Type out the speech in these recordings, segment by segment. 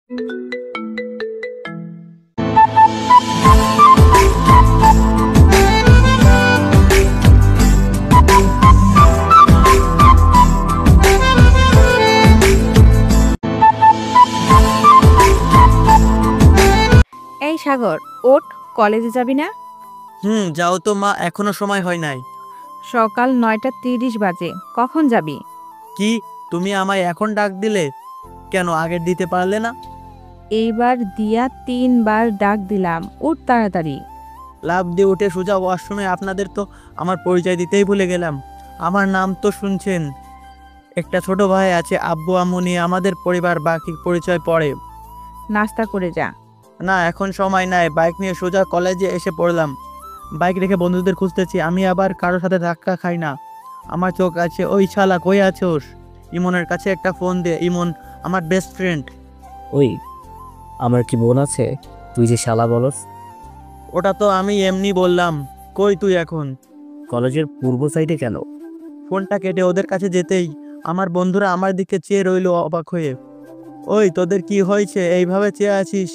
এই সাগর, ওঠ, কলেজে যাবি না? যাও তো মা, এখনো সময় হয় নাই। সকাল ৯টা ৩০ বাজে, কখন যাবি? কি, তুমি আমায় এখন ডাক দিলে? কেন আগে দিতে পারলে না? এইবার দিয়া ৩ বার ডাক দিলাম, উঠ তাড়াতাড়ি। লাফ দিয়ে উঠে সোজা ওয়াশরুমে। আপনাদের তো আমার পরিচয় দিতেই ভুলে গেলাম। আমার নাম তো শুনছেন। একটা ছোট ভাই আছে, আব্বু আম্মু নিয়ে আমাদের পরিবার, বাকি পরিচয় পরে। নাস্তা করে যা। না, এখন সময় নাই। বাইক নিয়ে সোজা কলেজে এসে পড়লাম। বাইক রেখে বন্ধুদের খুঁজতেছি। আমি আবার কারোর সাথে ধাক্কা খাই না। আমার চোখ আছে। ওই শালা, কই আছোস? ইমনের কাছে একটা ফোন দে। ইমন আমার বেস্ট ফ্রেন্ড। ওই, আমার কি বোন আছে? তুই যে শালা বলস। ওটা তো আমি এমনি বললাম। কই তুই এখন? কলেজের পূর্ব সাইডে কেন? ফোনটা কেটে ওদের কাছে যেতেই আমার বন্ধুরা আমার দিকে চেয়ে রইল অবাক হয়ে। ওই, তোদের কি হয়েছে? এইভাবে চেয়ে আছিস?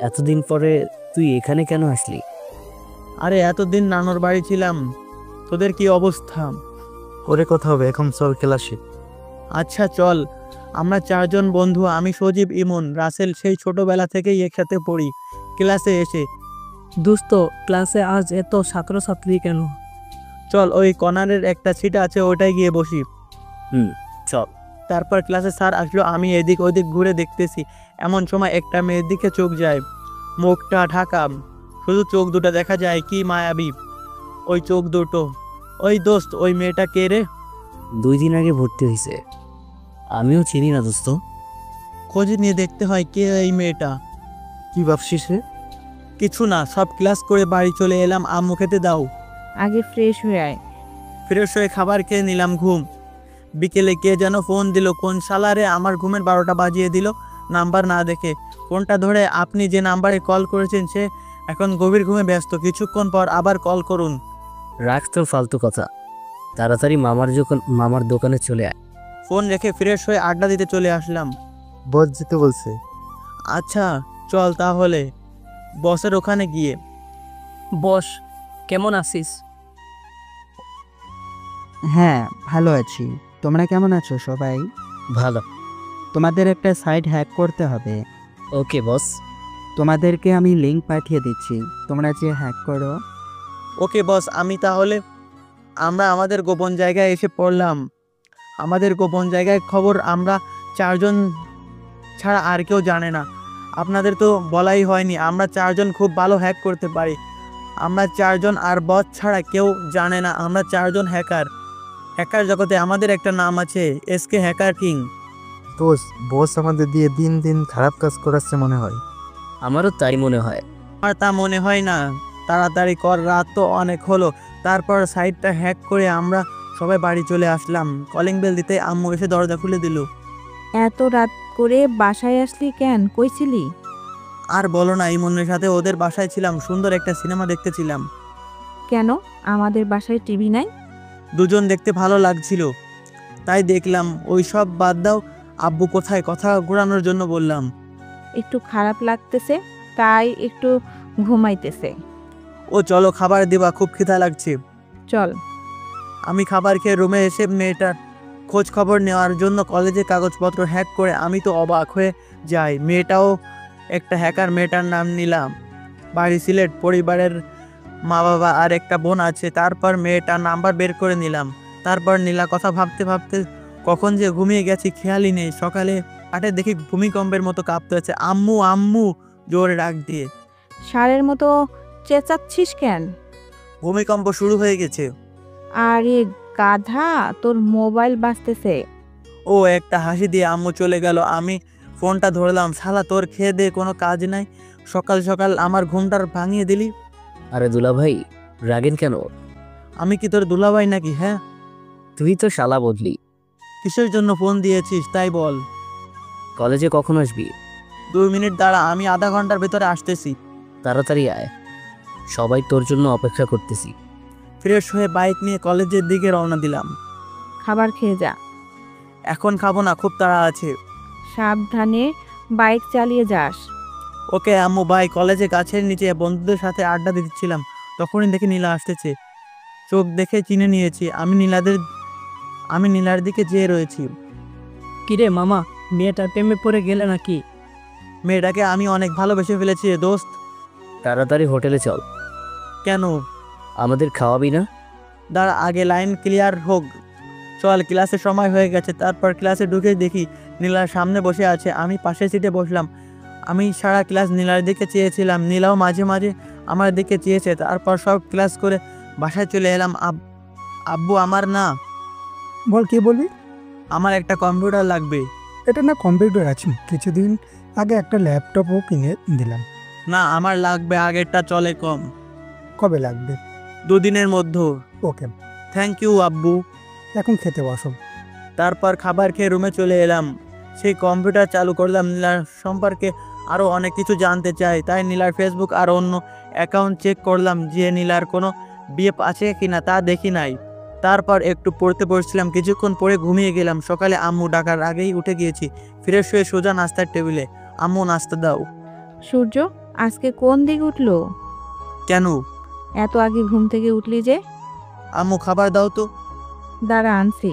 এতদিন পরে তুই এখানে কেন আসলি? আরে এতদিন নানুর বাড়ি ছিলাম। তোদের কি অবস্থা? ওরে কথা হবে, এখন চল ক্লাসে। আচ্ছা চল। আমরা 4জন বন্ধু, আমি সজীব, ইমন, রাসেল, সেই ছোটবেলা থেকেই একসাথে পড়ি। ক্লাসে এসে দোস্ত, ক্লাসে আজ এত ছাত্রছাত্রী কেন? চল, ওই কর্নারের একটা সিট আছে, ওটাই গিয়ে বসি। চল। তারপর ক্লাসে স্যার আসলো। আমি এদিক ওদিক ঘুরে দেখতেছি। এমন সময় একটা মেয়ের দিকে চোখ যায়। মুখটা ঢাকা, শুধু চোখ দুটো দেখা যায়, কি মায়াবী ওই চোখ দুটো। ওই দোস্ত, ওই মেয়েটা কে রে? 2 দিন আগে ভর্তি হয়েছে। আমিও চিনি না দোস্ত। খোঁজ নিয়ে দেখতে হয় কে এই মেয়েটা। কি ভাবছিস রে? কিছু না, সব ক্লাস করে বাড়ি চলে এলাম। আম্মু খেতে দাও। আগে ফ্রেশ হয়ে আয়। ফ্রেশ হয়ে খাবার খেয়ে নিলাম। ঘুম। বিকেলে কে যেন ফোন দিল। কোন সালারে আমার ঘুমের 12টা বাজিয়ে দিল নাম্বার না দেখে। ফোনটা ধরে, আপনি যে নাম্বারে কল করেছেন সে এখন গভীর ঘুমে ব্যস্ত, কিছুক্ষণ পর আবার কল করুন। রাখ তোর ফালতু কথা, তাড়াতাড়ি মামার দোকানে চলে আয়। ফোন রেখে ফ্রেশ হয়ে আড্ডা দিতে চলে আসলাম। বস যেতে বলছে। আচ্ছা চল তাহলে, বসের ওখানে গিয়ে। বস, কেমন আছিস? হ্যাঁ, ভালো আছি। তোমরা কেমন আছো সবাই? ভালো। তোমাদের একটা সাইট হ্যাক করতে হবে। ওকে বস। তোমাদেরকে আমি লিংক পাঠিয়ে দিচ্ছি, তোমরা যে হ্যাক করো। ওকে বস, আমি তাহলে। আমরা আমাদের গোপন জায়গায় এসে পড়লাম। আমাদের গোপন জায়গায় খবর আমরা 4জন ছাড়া আর কেউ জানে না। আপনাদের তো বলাই হয়নি, আমরা 4জন খুব ভালো হ্যাক করতে পারি। আমরা 4জন, আর বস ছাড়া কেউ জানে না আমরা 4জন হ্যাকার। হ্যাকার জগতে আমাদের একটা নাম আছে, এসকে হ্যাকার কিং। দোষ, বস আমাদের দিয়ে দিন দিন খারাপ কাজ করাচ্ছে মনে হয়। আমারও তাই মনে হয়। আর তা মনে হয় না। তাড়াতাড়ি কর, রাত তো অনেক হলো। তারপর সাইটটা হ্যাক করে আমরা সবাই বাড়ি চলে আসলাম। কলিং বেল দিতে আম্মু এসে দরজা খুলে দিল। এত রাত করে বাসায় আসলি কেন? কইছিলি? আর বলো না, ইমনের সাথে ওদের বাসায় ছিলাম, সুন্দর একটা সিনেমা দেখতেছিলাম। কেন, আমাদের বাসায় টিভি নাই? দুজন দেখতে ভালো লাগছিল তাই দেখলাম। ওই সব বাদ দাও। আব্বু কোথায়? কথা ঘোরানোর জন্য বললাম। একটু খারাপ লাগতেছে, তাই একটু ঘুমাইতেছে। ও চলো, খাবার দিবা, খুব খিদা লাগছে। চল। আমি খাবার খেয়ে রুমে এসে মেয়েটার খোঁজ খবর নেওয়ার জন্য কলেজের কাগজপত্র হ্যাক করে আমি তো অবাক হয়ে যাই। মেয়েটাও একটা হ্যাকার। মেয়েটার নাম নিলাম। বাড়ি সিলেট, পরিবারের মা বাবা আর একটা বোন আছে। তারপর মেয়েটার নাম্বার বের করে নিলাম। তারপর নীলা কথা ভাবতে ভাবতে কখন যে ঘুমিয়ে গেছি খেয়ালই নেই। সকালে হাটে দেখি ভূমিকম্পের মতো কাঁপতে আছে। আম্মু আম্মু জোরে ডাক দিয়ে। সারের মতো চেঁচাচ্ছিস কেন? ভূমিকম্প শুরু হয়ে গেছে। আরে গাধা, তোর মোবাইল বাজতেছে। ও একটা হাসি দিয়ে আম্মু চলে গেল। আমি ফোনটা ধরলাম। শালা, তোর খেয়ে দে কোনো কাজ নাই, সকাল সকাল আমার ঘুমটার ভাঙিয়ে দিলি। আরে দুলা ভাই, রাগেন কেন? আমি কি তোর দুলাভাই নাকি? হ্যাঁ, তুই তো শালা বদলি। কিসের জন্য ফোন দিয়েছিস তাই বল। কলেজে কখন আসবি? 2 মিনিট দাঁড়া, আমি আধা ঘন্টার ভেতরে আসতেছি। তাড়াতাড়ি আয়, সবাই তোর জন্য অপেক্ষা করতেছি। ফ্রেশ হয়ে বাইক নিয়ে কলেজের দিকে রওনা দিলাম। খাবার খেয়ে যা। এখন খাবো না, খুব তাড়া আছে। সাবধানে বাইক চালিয়ে যাস। ওকে আম্মু বাই। কলেজে গাছের নিচে বন্ধুদের সাথে আড্ডা দিচ্ছিলাম, তখনই দেখি নীলা আসতেছে। চোখ দেখে চিনে নিয়েছি। আমি নীলার দিকে যেয়ে রয়েছি। কিরে মামা, মেয়েটার প্রেমে পড়ে গেলে নাকি? মেয়েটাকে আমি অনেক ভালোবেসে ফেলেছি রে দোস্ত। তাড়াতাড়ি হোটেলে চল। কেন? আমাদের খাওয়াবি না? দাঁড়া, আগে লাইন ক্লিয়ার হোক। চল, ক্লাসের সময় হয়ে গেছে। তারপর ক্লাসে ঢুকে দেখি নীলার সামনে বসে আছে। আমি পাশের সিটে বসলাম। আমি সারা ক্লাস নীলার দিকে চেয়েছিলাম, নীলাও মাঝে মাঝে আমার দিকে চেয়েছে। তারপর সব ক্লাস করে বাসায় চলে এলাম। আব্বু আমার না, বল কি বলবি? আমার একটা কম্পিউটার লাগবে। এটা না কম্পিউটার আছে, কিছুদিন আগে একটা ল্যাপটপও কিনে দিলাম। না, আমার লাগবে, আগেরটা চলে কম। কবে লাগবে? 2 দিনের মধ্যে। ওকে, থ্যাংক ইউ আব্বু। এখন খেতে বসো। তারপর খাবার খেয়ে রুমে চলে এলাম। সেই কম্পিউটার চালু করলাম। নীলার সম্পর্কে আরও অনেক কিছু জানতে চাই, তাই নীলার ফেসবুক আর অন্য অ্যাকাউন্ট চেক করলাম যে নীলার কোনো বিয়ে আছে কিনা তা দেখি নাই। তারপর একটু পড়তে বসছিলাম, কিছুক্ষণ পরে ঘুমিয়ে গেলাম। সকালে আম্মু ডাকার আগেই উঠে গিয়েছি। ফ্রেশ হয়ে সোজা নাস্তার টেবিলে। আম্মু নাস্তা দাও। সূর্য আজকে কোন দিক উঠলো? কেন? এত আগে ঘুম থেকে উঠলি যে? আম্মু খাবার দাও তো। দাঁড়া আনছি।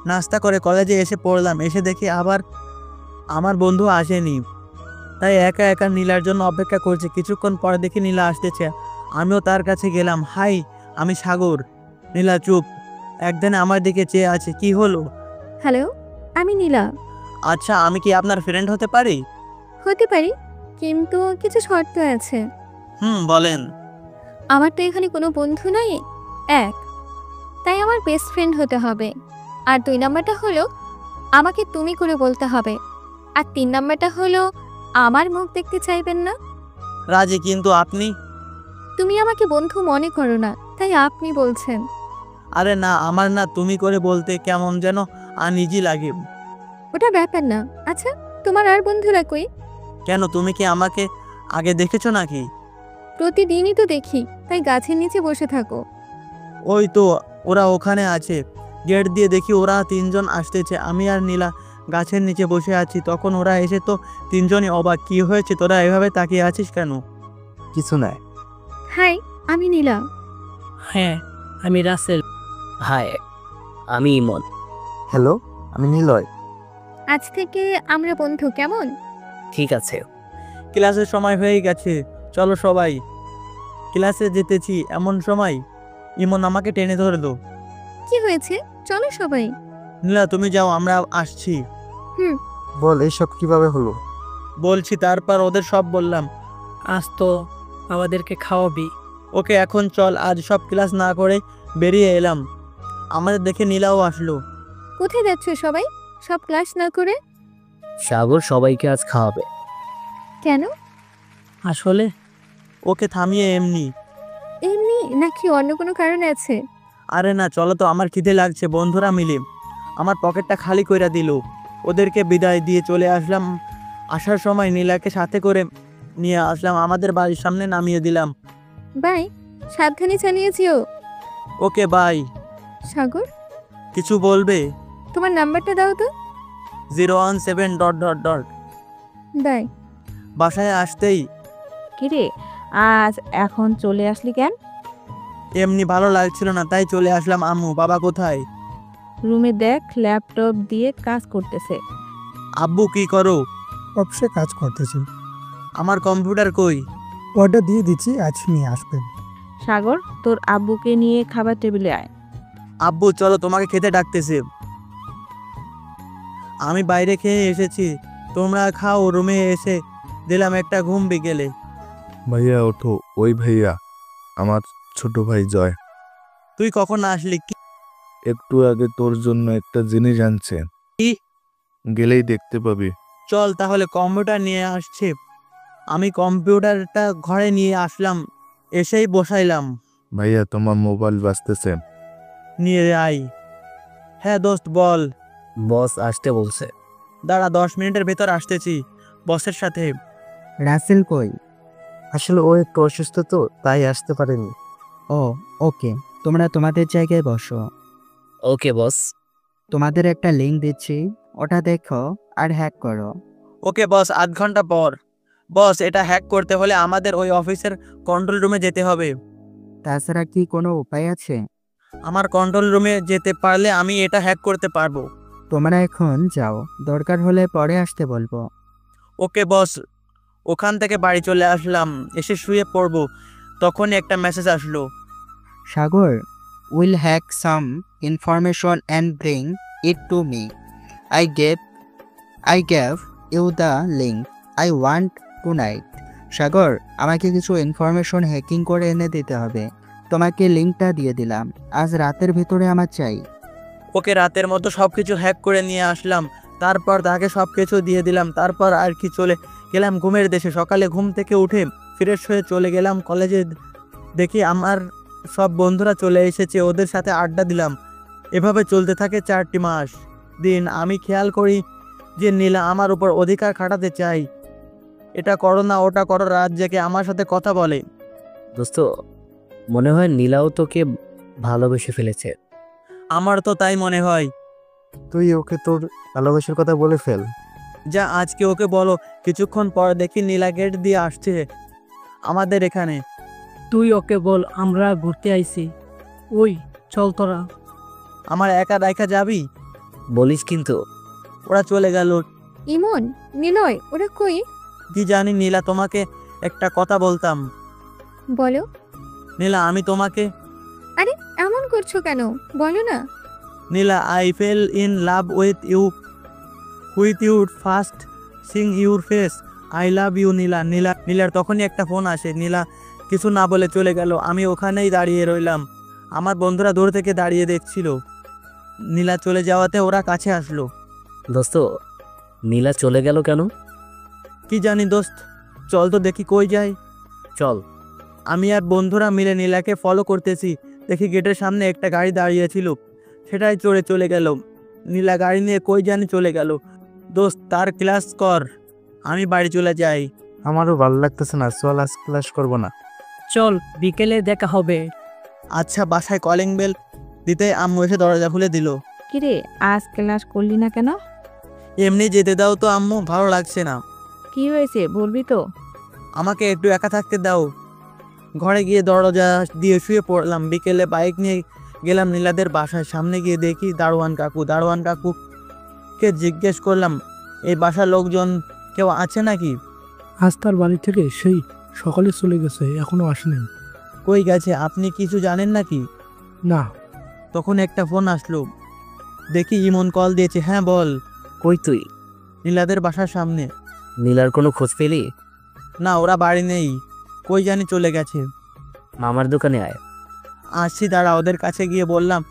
নাস্তা করে কলেজে এসে পড়লাম। এসে দেখি আবার আমার বন্ধু আসেনি, তাই একা একা নীলার জন্য অপেক্ষা করছে। কিছুক্ষণ পরে দেখি নীলা আসতেছে। আমিও তার কাছে গেলাম। হাই, আমি সাগর। নীলা চুপ, একদিনে আমার দিকে চেয়ে আছে। কি হলো? হ্যালো, আমি নীলা। আচ্ছা, আমি কি আপনার ফ্রেন্ড হতে পারি? হতে পারি, কিন্তু কিছু শর্ত আছে। বলেন। আমার তো এখানে কোনো বন্ধু নাই, এক, তাই আমার বেস্ট ফ্রেন্ড হতে হবে। আর 2 নাম্বারটা হলো আমাকে তুমি করে বলতে হবে। আর 3 নাম্বারটা হলো আমার মুখ দেখতে চাইবেন না। রাজি, কিন্তু আপনি? তুমি আমাকে বন্ধু মনে করো না, তাই আপনি বলছেন। আরে না, আমার না, তুমি করে বলতে কেমন যেন আনইজি লাগে। ওটা ব্যাপার না। আচ্ছা, তোমার আর বন্ধুরা কই? কেন, তুমি কি আমাকে আগে দেখেছো নাকি? প্রতিদিনই তো দেখি, তাই গাছের নিচে বসে থাকো। ওই তো ওরা ওখানে আছে। গেট দিয়ে দেখি ওরা 3 জন আসতেছে। আমি আর নীলা গাছের নিচে বসে আছি। তখন ওরা এসে তো 3 জনই অবাক। কি হয়েছে, তোরা এভাবে তাকিয়ে আছিস কেন? কিছু নাই। হাই, আমি নীলা। হ্যাঁ, আমি রাসেল। হাই, আমি ইমন। হ্যালো, আমি নিলয়। আজ থেকে আমরা বন্ধু, কেমন? ঠিক আছে। ক্লাসের সময় হয়ে গেছে, চলো সবাই। ক্লাসে যেতেছি এমন সময় ইমন আমাকে টেনে ধরলো। কি হয়েছে? চলো সবাই। নীলা তুমি যাও, আমরা আসছি। বল এইসব কিভাবে হলো? বলছি, তারপর ওদের সব বললাম। আজ তো আমাদেরকে খাওয়াবি। ওকে, এখন চল। আজ সব ক্লাস না করে বেরিয়ে এলাম। আমাদের দেখে নীলাও আসলো। কোথায় যাচ্ছ সবাই, সব ক্লাস না করে? সাগর সবাইকে আজ খাওয়াবে। কেন? আসলে ওকে থামিয়ে এমনি। এমনি নাকি অন্য কোনো কারণ আছে? আরে না, চলো তো, আমার খিদে লাগছে। বন্ধুরা মিলে আমার পকেটটা খালি কইরা দিল। ওদেরকে বিদায় দিয়ে চলে আসলাম। আসার সময় নীলাকে সাথে করে নিয়ে আসলাম, আমাদের বাড়ির সামনে নামিয়ে দিলাম। বাই, সাবধানে চালিয়েছিও। Okay bye. সাগর, কিছু বলবে? তোমার নাম্বারটা দাও তো। 017... বাই। বাসায় আসতেই কিরে, আজ এখন চলে আসলি কেন? এমনি ভালো লাগছিল না, তাই চলে আসলাম। আম্মু বাবা কোথায়? রুমে দেখ, ল্যাপটপ দিয়ে কাজ করতেছে। আব্বু কি করো? অফিসে কাজ করতেছি। আমার কম্পিউটার কই? অর্ডার দিয়ে দিচ্ছি, আজ নিয়ে আসবেন। সাগর, তোর আব্বুকে নিয়ে খাবার টেবিলে আয়। আব্বু চলো, তোমাকে খেতে ডাকতেছে। আমি বাইরে খেয়ে এসেছি, তোমরা খাও। রুমে এসে দিলাম একটা ঘুম। বিকেলে ভাইয়া ওঠো, ওই ভাইয়া আমার ছোট ভাই জয়। তুই কখন আসলি? একটু আগে তোর জন্য একটা জিনিস আনছে, কি? গেলেই দেখতে পাবি। চল তাহলে, কম্পিউটার নিয়ে আসছে। আমি কম্পিউটারটা ঘরে নিয়ে আসলাম, এসেই বসাইলাম। ভাইয়া তোমার মোবাইল বাজতেছে। নিয়ে আই। হ্যাঁ দোস্ত বল। বস আসতে বলছে। দাঁড়া, 10 মিনিটের ভেতর আসতেছি বসের সাথে। রাসেল কই? আসলে ও একটু অসুস্থ তো, তাই আসতে পারেনি। ও ওকে, তোমরা তোমাদের জায়গায় বসো। ওকে বস। তোমাদের একটা লিঙ্ক দিচ্ছি, ওটা দেখো আর হ্যাক করো। ওকে বস, 8 ঘন্টা পর। বস, এটা হ্যাক করতে হলে আমাদের ওই অফিসের কন্ট্রোল রুমে যেতে হবে। তাছাড়া কি কোনো উপায় আছে? আমার কন্ট্রোল রুমে যেতে পারলে আমি এটা হ্যাক করতে পারবো। তোমরা এখন যাও, দরকার হলে পরে আসতে বলবো। ওকে বস। ওখান থেকে বাড়ি চলে আসলাম, এসে শুয়ে পড়বো, তখনই একটা মেসেজ আসলো। Sagar, will hack some information and bring it to me. I gave you the link I want tonight. Sagar, আমাকে কিছু ইনফরমেশন হ্যাকিং করে এনে দিতে হবে। তোমাকে লিঙ্কটা দিয়ে দিলাম, আজ রাতের ভিতরে আমার চাই। ওকে, রাতের মতো সব কিছু হ্যাক করে নিয়ে আসলাম, তারপর তাকে সব কিছু দিয়ে দিলাম। তারপর আর কি চলে গেলাম ঘুমের দেশে। সকালে ঘুম থেকে উঠে ফ্রেশ হয়ে চলে গেলাম কলেজে। দেখি আমার সব বন্ধুরা চলে এসেছে, ওদের সাথে আড্ডা দিলাম। এভাবে চলতে থাকে 4টি মাস দিন। আমি খেয়াল করি যে নীলা আমার উপর অধিকার খাটাতে চাই। এটা করো না, ওটা করো, রাত জেগে আমার সাথে কথা বলে। দোস্ত, মনে হয় নীলাও তোকে ভালোবেসে ফেলেছে। আমার তো তাই মনে হয়। তুই ওকে তোর ভালোবাসার কথা বলে ফেল। যা, আজকে ওকে বলো। কিছুক্ষণ পর দেখি নীলা গেট দিয়ে আসছে আমাদের এখানে। তুই ওকে বল আমরা ঘুরতে আইছি। ওই চল তোরা। আমার একা রাইখা যাবি? বলিস কিন্তু। ওরা চলে গেল। ইমন, নিলয়, ওরা কই? কি জানি নীলা, তোমাকে একটা কথা বলতাম। বলো। নীলা, আমি তোমাকে। আরে এমন করছো কেন, বলো না। Nila, I fell in love with your first seeing your face. I love you Nila. নীলার তখনই একটা ফোন আসে। নীলা কিছু না বলে চলে গেল। আমি ওখানেই দাঁড়িয়ে রইলাম। আমার বন্ধুরা দূর থেকে দাঁড়িয়ে দেখছিল। নীলা চলে যাওয়াতে ওরা কাছে আসলো। দোস্ত, নীলা চলে গেল কেন? কি জানি দোস্ত, চল তো দেখি কই যায়। চল। আমি আর বন্ধুরা মিলে নীলাকে ফলো করতেছি। দেখি গেটের সামনে একটা গাড়ি দাঁড়িয়েছিল, সেটাই চলে গেল। নীলা গাড়ি নিয়ে কই জানি চলে গেল। দোস্ত, তার ক্লাস কর, আমি বাড়ি চলে যাই। আমারও ভালো লাগতেছে না, চল আজ ক্লাস করবো না। চল, বিকেলে দেখা হবে। আচ্ছা, বাসায় কলিং বেল দিতে আম্মু এসে দরজা খুলে দিল। কিরে, আজ ক্লাস করলি না কেন? এমনি যেতে দাও তো আম্মু, ভালো লাগছে না। কি হয়েছে বলবি তো? আমাকে একটু একা থাকতে দাও। ঘরে গিয়ে দরজা দিয়ে শুয়ে পড়লাম। বিকেলে বাইক নিয়ে গেলাম নীলাদের বাসায়। সামনে গিয়ে দেখি দারোয়ান কাকুকে জিজ্ঞেস করলাম, এই বাসার লোকজন কেউ আছে নাকি? আজ তার বাড়ি থেকে সেই সকালে চলে গেছে, এখনো আসেনি। কই গেছে, আপনি কিছু জানেন নাকি? না। তখন একটা ফোন আসলো, দেখি ইমন কল দিয়েছে। হ্যাঁ বল। কই তুই? নীলাদের বাসার সামনে। নীলার কোনো খোঁজ পেলি? না, ওরা বাড়ি নেই, কই জানি চলে গেছে। মামার দোকানে আয়। আসছি, দাঁড়া। ওদের কাছে গিয়ে বললাম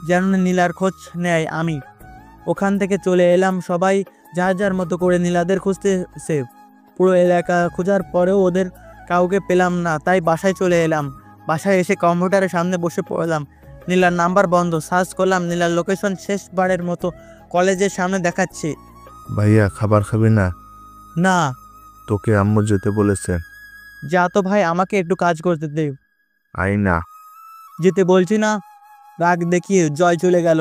যেন নীলার খোঁজ নেয়। আমি ওখান থেকে চলে এলাম। সবাই যার যার মতো করে নীলাদের খুঁজতেছে। পুরো এলাকা খোঁজার পরেও ওদের কাউকে পেলাম না, তাই বাসায় চলে এলাম। বাসায় এসে কম্পিউটারের সামনে বসে পড়লাম। নীলার নাম্বার বন্ধ। সার্চ করলাম, নীলার লোকেশন শেষবারের মতো কলেজের সামনে দেখাচ্ছে। ভাইয়া, খাবার খাবি না? না। তোকে আম্মু যেতে বলেছে। যা তো ভাই, আমাকে একটু কাজ করতে দে। আই না। যেতে বলছি না। রাগ দেখিয়ে জয় চলে গেল।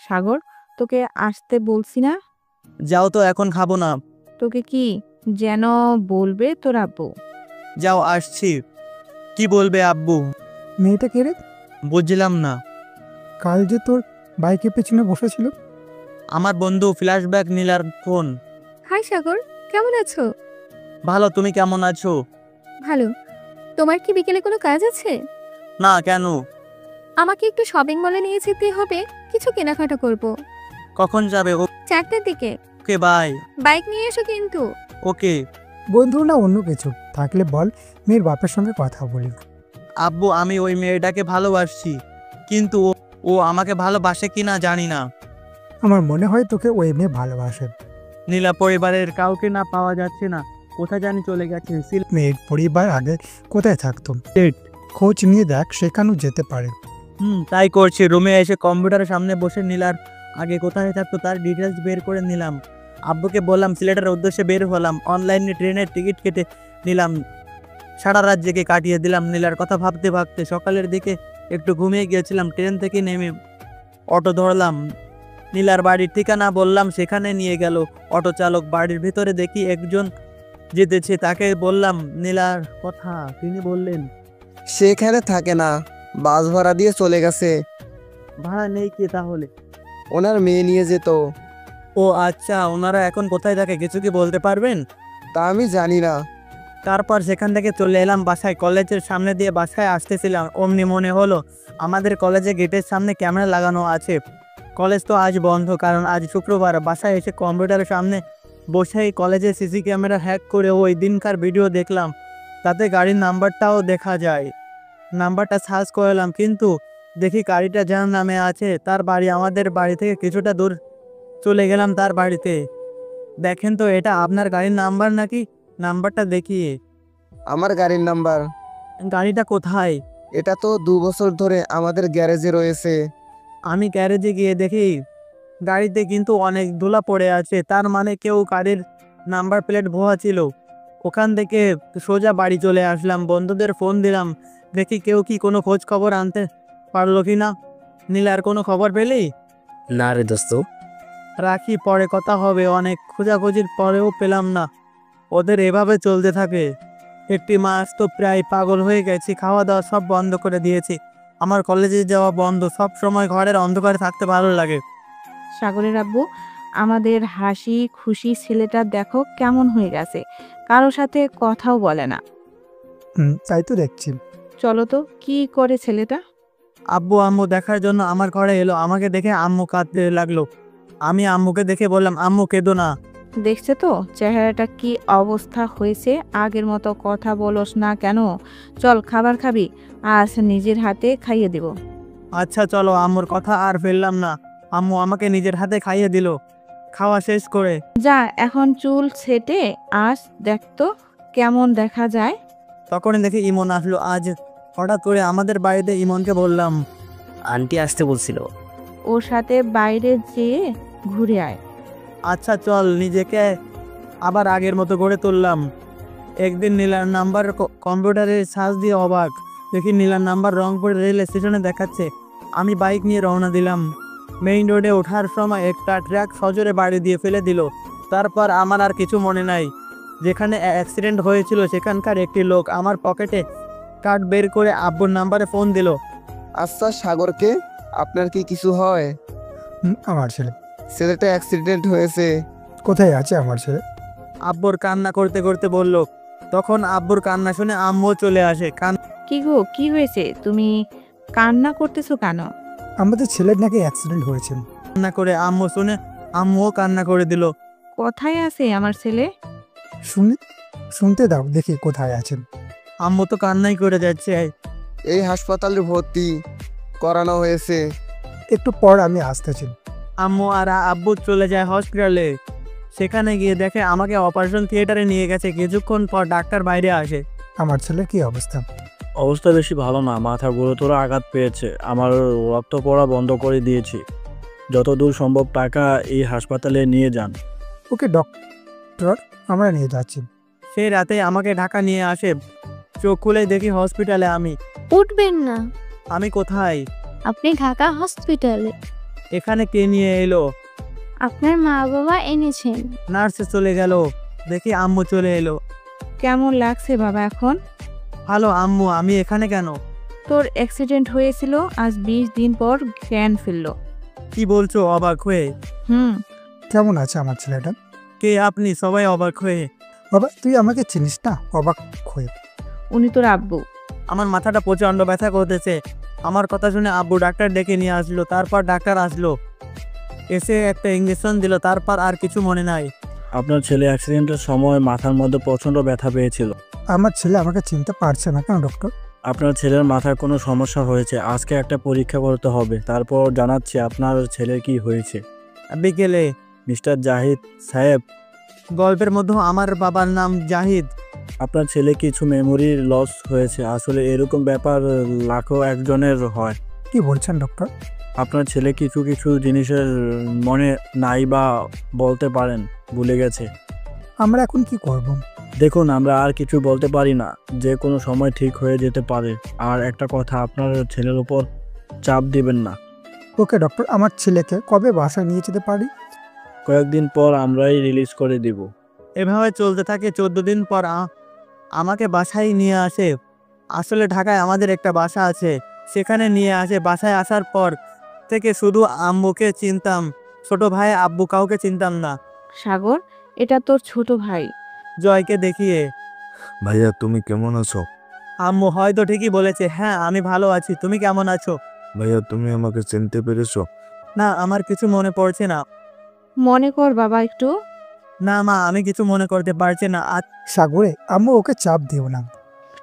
সাগর, তোকে আসতে বলছি না? যাও তো, এখন খাবো না। তোকে কি যেন বলবে তোর আব্বু? যাও, আসছি। কি বলবে আব্বু? মেয়েটা কে রে? বুঝলাম না। কাল যে তোর বাইকের পেছনে বসেছিল। আমার বন্ধু, ফ্ল্যাশব্যাক নীলার ফোন। হাই সাগর, কেমন আছো? ভালো, তুমি কেমন আছো? ভালো। তোমার কি বিকেলে কোনো কাজ আছে? না, কেন? আমাকে একটু শপিং মলে নিয়ে যেতে হবে, কিছু কেনাকাটা করব। কখন যাবে? 4টার দিকে। ওকে, বাই। বাইক নিয়ে এসো কিন্তু। ওকে। বন্ধু না অন্য কিছু থাকলে বল, মেয়ের বাপের সঙ্গে কথা বলি। আব্বু, আমি ওই মেয়েটাকে ভালোবাসছি, কিন্তু ও আমাকে ভালোবাসে কিনা জানি না। আমার মনে হয় তোকে ওই মেয়ে ভালোবাসে। নীলা পরিবারের কাউকে না পাওয়া যাচ্ছে না, কোথায় জানি চলে গেছে। মেয়ের পরিবার আগে কোথায় থাকতো, খোঁজ নিয়ে দেখ, সেখানেও যেতে পারে। তাই করছি। রুমে এসে কম্পিউটারের সামনে বসে নীলার আগে কোথায় থাকতো তার ডিটেলস বের করে নিলাম। আব্বুকে বললাম, সিলেটের উদ্দেশ্যে বের হলাম। অনলাইনে ট্রেনের টিকিট কেটে নিলাম। সারা রাত জেগে কাটিয়ে দিলাম নীলার কথা ভাবতে ভাবতে। সকালের দিকে একটু ঘুমিয়ে গিয়েছিলাম। ট্রেন থেকে নেমে অটো ধরলাম। নীলার বাড়ির ঠিকানা বললাম, সেখানে নিয়ে গেল। অটো চালক বাড়ির ভিতরে দেখি একজন যেতেছে, তাকে বললাম নীলার কথা। তিনি বললেন, সেখানে থাকে না, বাস ভাড়া দিয়ে চলে গেছে। ভাড়া নেই কি তাহলে? ওনার মেয়ে নিয়ে যেত। ও আচ্ছা, ওনারা এখন কোথায় থাকে কিছু কি বলতে পারবেন? তা আমি জানি না। তারপর সেখান থেকে চলে এলাম বাসায়। কলেজের সামনে দিয়ে বাসায় আসতেছিলাম, অমনি মনে হলো আমাদের কলেজে গেটের সামনে ক্যামেরা লাগানো আছে। কলেজ তো আজ বন্ধ, কারণ আজ শুক্রবার। বাসায় এসে কম্পিউটারের সামনে বসেই কলেজের সিসি ক্যামেরা হ্যাক করে ওই দিনকার ভিডিও দেখলাম। তাতে গাড়ির নাম্বারটাও দেখা যায়। নাম্বারটা সার্চ করলাম, কিন্তু দেখি গাড়িটা যার নামে আছে তার বাড়ি আমাদের বাড়ি থেকে কিছুটা দূর। চলে গেলাম তার বাড়িতে। দেখেন তো, এটা আপনার গাড়ির নাম্বার নাকি? নাম্বারটা দেখিয়ে। আমার গাড়ির নাম্বার। গাড়িটা কোথায়? এটা তো 2 বছর ধরে আমাদের গ্যারেজে রয়েছে। আমি গ্যারেজে গিয়ে দেখি গাড়িতে কিন্তু অনেক ধুলা পড়ে আছে। তার মানে কেউ গাড়ির নাম্বার প্লেট ভুয়া ছিল। ওখান থেকে সোজা বাড়ি চলে আসলাম, বন্ধুদের ফোন দিলাম, দেখি কেউ কি কোনো খোঁজ খবর আনতে পারলো কি না। নীলার কোনো খবর পেলি? না রে দোস্ত। রাখি, পরে কথা হবে। অনেক খোঁজাখুঁজির পরেও পেলাম না। ওদের এভাবে চলতে থাকে। একটি মাস তো প্রায় পাগল হয়ে গেছি, খাওয়া দাওয়া সব বন্ধ করে দিয়েছি। আমার কলেজে যাওয়া বন্ধ, সব সময় ঘরের অন্ধকারে থাকতে ভালো লাগে। সাগরের আব্বু, আমাদের হাসি খুশি ছেলেটা দেখো কেমন হয়ে গেছে, কারো সাথে কথাও বলে না। তাই তো দেখছি। চলো তো, কি করে ছেলেটা? আব্বু আম্মু দেখার জন্য আমার ঘরে এলো। আমাকে দেখে আম্মু কাঁদতে লাগলো। আমি আম্মুকে দেখে বললাম, আম্মু কেঁদো না। দেখছে তো চেহারাটা কি অবস্থা হয়েছে, আগের মতো কথা বলস না কেন? চল, খাবার খাবি? আজ নিজের হাতে খাইয়ে দিব। আচ্ছা চলো। আম্মুর কথা আর ফেললাম না, আম্মু আমাকে নিজের হাতে খাইয়ে দিল। খাওয়া শেষ করে যা, এখন চুল ছেটে আজ দেখতো কেমন দেখা যায়। তখনই দেখি ইমন আসলো। আজ হঠাৎ করে আমাদের বাড়িতে। ইমনকে বললাম, আন্টি আসতে বলছিল। ওর সাথে বাইরে যেয়ে ঘুরে আয়। আচ্ছা চল। নিজেকে আবার আগের মতো করে তুললাম। একদিন নীলার নাম্বার কম্পিউটারে সার্চ দিয়ে অবাক, দেখি নীলার নাম্বার রংপুর রেল স্টেশনে দেখাচ্ছে। আমি বাইক নিয়ে রওনা দিলাম। মেইন রোডে ওঠার সময় একটা ট্রাক সজোরে বাড়ি দিয়ে ফেলে দিল। তারপর আমার আর কিছু মনে নাই। যেখানে অ্যাক্সিডেন্ট হয়েছিল সেখানকার একটি লোক আমার পকেটে কার্ড বের করে আব্বুর নাম্বারে ফোন দিল। আচ্ছা সাগরকে, আপনার কি কিছু হয়? আমার ছেলে। ছেলেটা অ্যাক্সিডেন্ট হয়েছে। কোথায় আছে আমার ছেলে? আব্বুর কান্না করতে করতে বলল। তখন আব্বুর কান্না শুনে আম্মুও চলে আসে। কি গো, কি হয়েছে? তুমি কান্না করতেছো কেন? আমাদের ছেলের নাকি অ্যাক্সিডেন্ট হয়েছে। কান্না করে আম্মু শুনে আম্মুও কান্না করে দিল। কোথায় আছে আমার ছেলে? শুনতে দাও দেখি কোথায় আছেন। আম্মু তো কান্নাই করে যাচ্ছে। এই হাসপাতালে ভর্তি করানো হয়েছে। একটু পর আমি আসতেছি। আম্মু আর আব্বু চলে যায় হসপিটালে। সেখানে গিয়ে দেখে আমাকে অপারেশন থিয়েটারে নিয়ে গেছে। কিছুক্ষণ পর ডাক্তার বাইরে আসে। আমার ছেলের কি অবস্থা? অবস্থা বেশি ভালো না, মাথা গুরুতর আঘাত পেয়েছে। আমার রক্ত পড়া বন্ধ করে দিয়েছি। যতদূর সম্ভব টাকা এই হাসপাতালে নিয়ে যান। ওকে ডক্টর, আমরা নিয়ে যাচ্ছি। সেই রাতে আমাকে ঢাকা নিয়ে আসে। চোখ খুলে দেখি হসপিটালে আমি। উঠবেন না, আমি কোথায়? আপনি ঢাকা হসপিটালে। এখানে কে নিয়ে এলো? আপনার মা বাবা এনেছেন। নার্সে চলে গেল। দেখি আম্মু চলে এলো। কেমন লাগছে বাবা এখন? ভালো। আম্মু, আমি এখানে কেন? তোর অ্যাক্সিডেন্ট হয়েছিল, আজ 20 দিন পর জ্ঞান ফিরলো। কি বলছো অবাক হয়ে? কেমন আছে আমার ছেলেটা? কে আপনি? সবাই অবাক হয়ে। বাবা, তুই আমাকে চিনিস না? অবাক হয়ে। উনি তোর আব্বু। আমার মাথাটা প্রচণ্ড ব্যথা করতেছে। আমার কথা শুনে আব্বু ডাক্তার ডেকে নিয়ে আসলো। তারপর ডাক্তার আসলো, এসে একটা ইঞ্জেকশন দিল। তারপর আর কিছু মনে নাই। আপনার ছেলে অ্যাক্সিডেন্টের সময় মাথার মধ্যে প্রচণ্ড ব্যথা পেয়েছিল। আমার ছেলে আমাকে চিনতে পারছে না কেন ডক্টর? আপনার ছেলের মাথায় কোনো সমস্যা হয়েছে। আজকে একটা পরীক্ষা করতে হবে, তারপর জানাচ্ছি আপনার ছেলের কি হয়েছে। বিকেলে। মিস্টার জাহিদ সাহেব, গল্পের মধ্যে আমার বাবার নাম জাহিদ। আপনার ছেলে কিছু মেমোরির লস হয়েছে। আসলে এরকম ব্যাপার লাখো একজনের হয়। কি বলছেন ডক্টর? আপনার ছেলে কিছু কিছু জিনিসের মনে নাই বা বলতে পারেন ভুলে গেছে। আমরা এখন কি করব? দেখুন, আমরা আর কিছু বলতে পারি না। যে কোনো সময় ঠিক হয়ে যেতে পারে। আর একটা কথা, আপনার ছেলের উপর চাপ দিবেন না। ওকে ডক্টর, আমার ছেলেকে কবে বাসায় নিয়ে যেতে পারি? কয়েকদিন পর আমরাই রিলিজ করে দিব। এভাবে চলতে থাকে। 14 দিন পর আমাকে বাসায় নিয়ে আসে। আসলে ঢাকায় আমাদের একটা বাসা আছে, সেখানে নিয়ে আসে। বাসায় আসার পর থেকে শুধু আম্মুকে চিনতাম, ছোট ভাই আব্বু কাউকে চিনতাম না। সাগর, এটা তোর ছোট ভাই। জয়কে দেখিয়ে ভাইয়া তুমি কেমন আছো? আম্মু হয়তো ঠিকই বলেছে। হ্যাঁ, আমি ভালো আছি, তুমি কেমন আছো? ভাইয়া তুমি আমাকে চিনতে পেরেছো? না, আমার কিছু মনে পড়ছে না। মনে কর বাবা একটু। না মা, আমি কিছু মনে করতে পারছি না। সাগরে, আম্মু ওকে চাপ দিও না।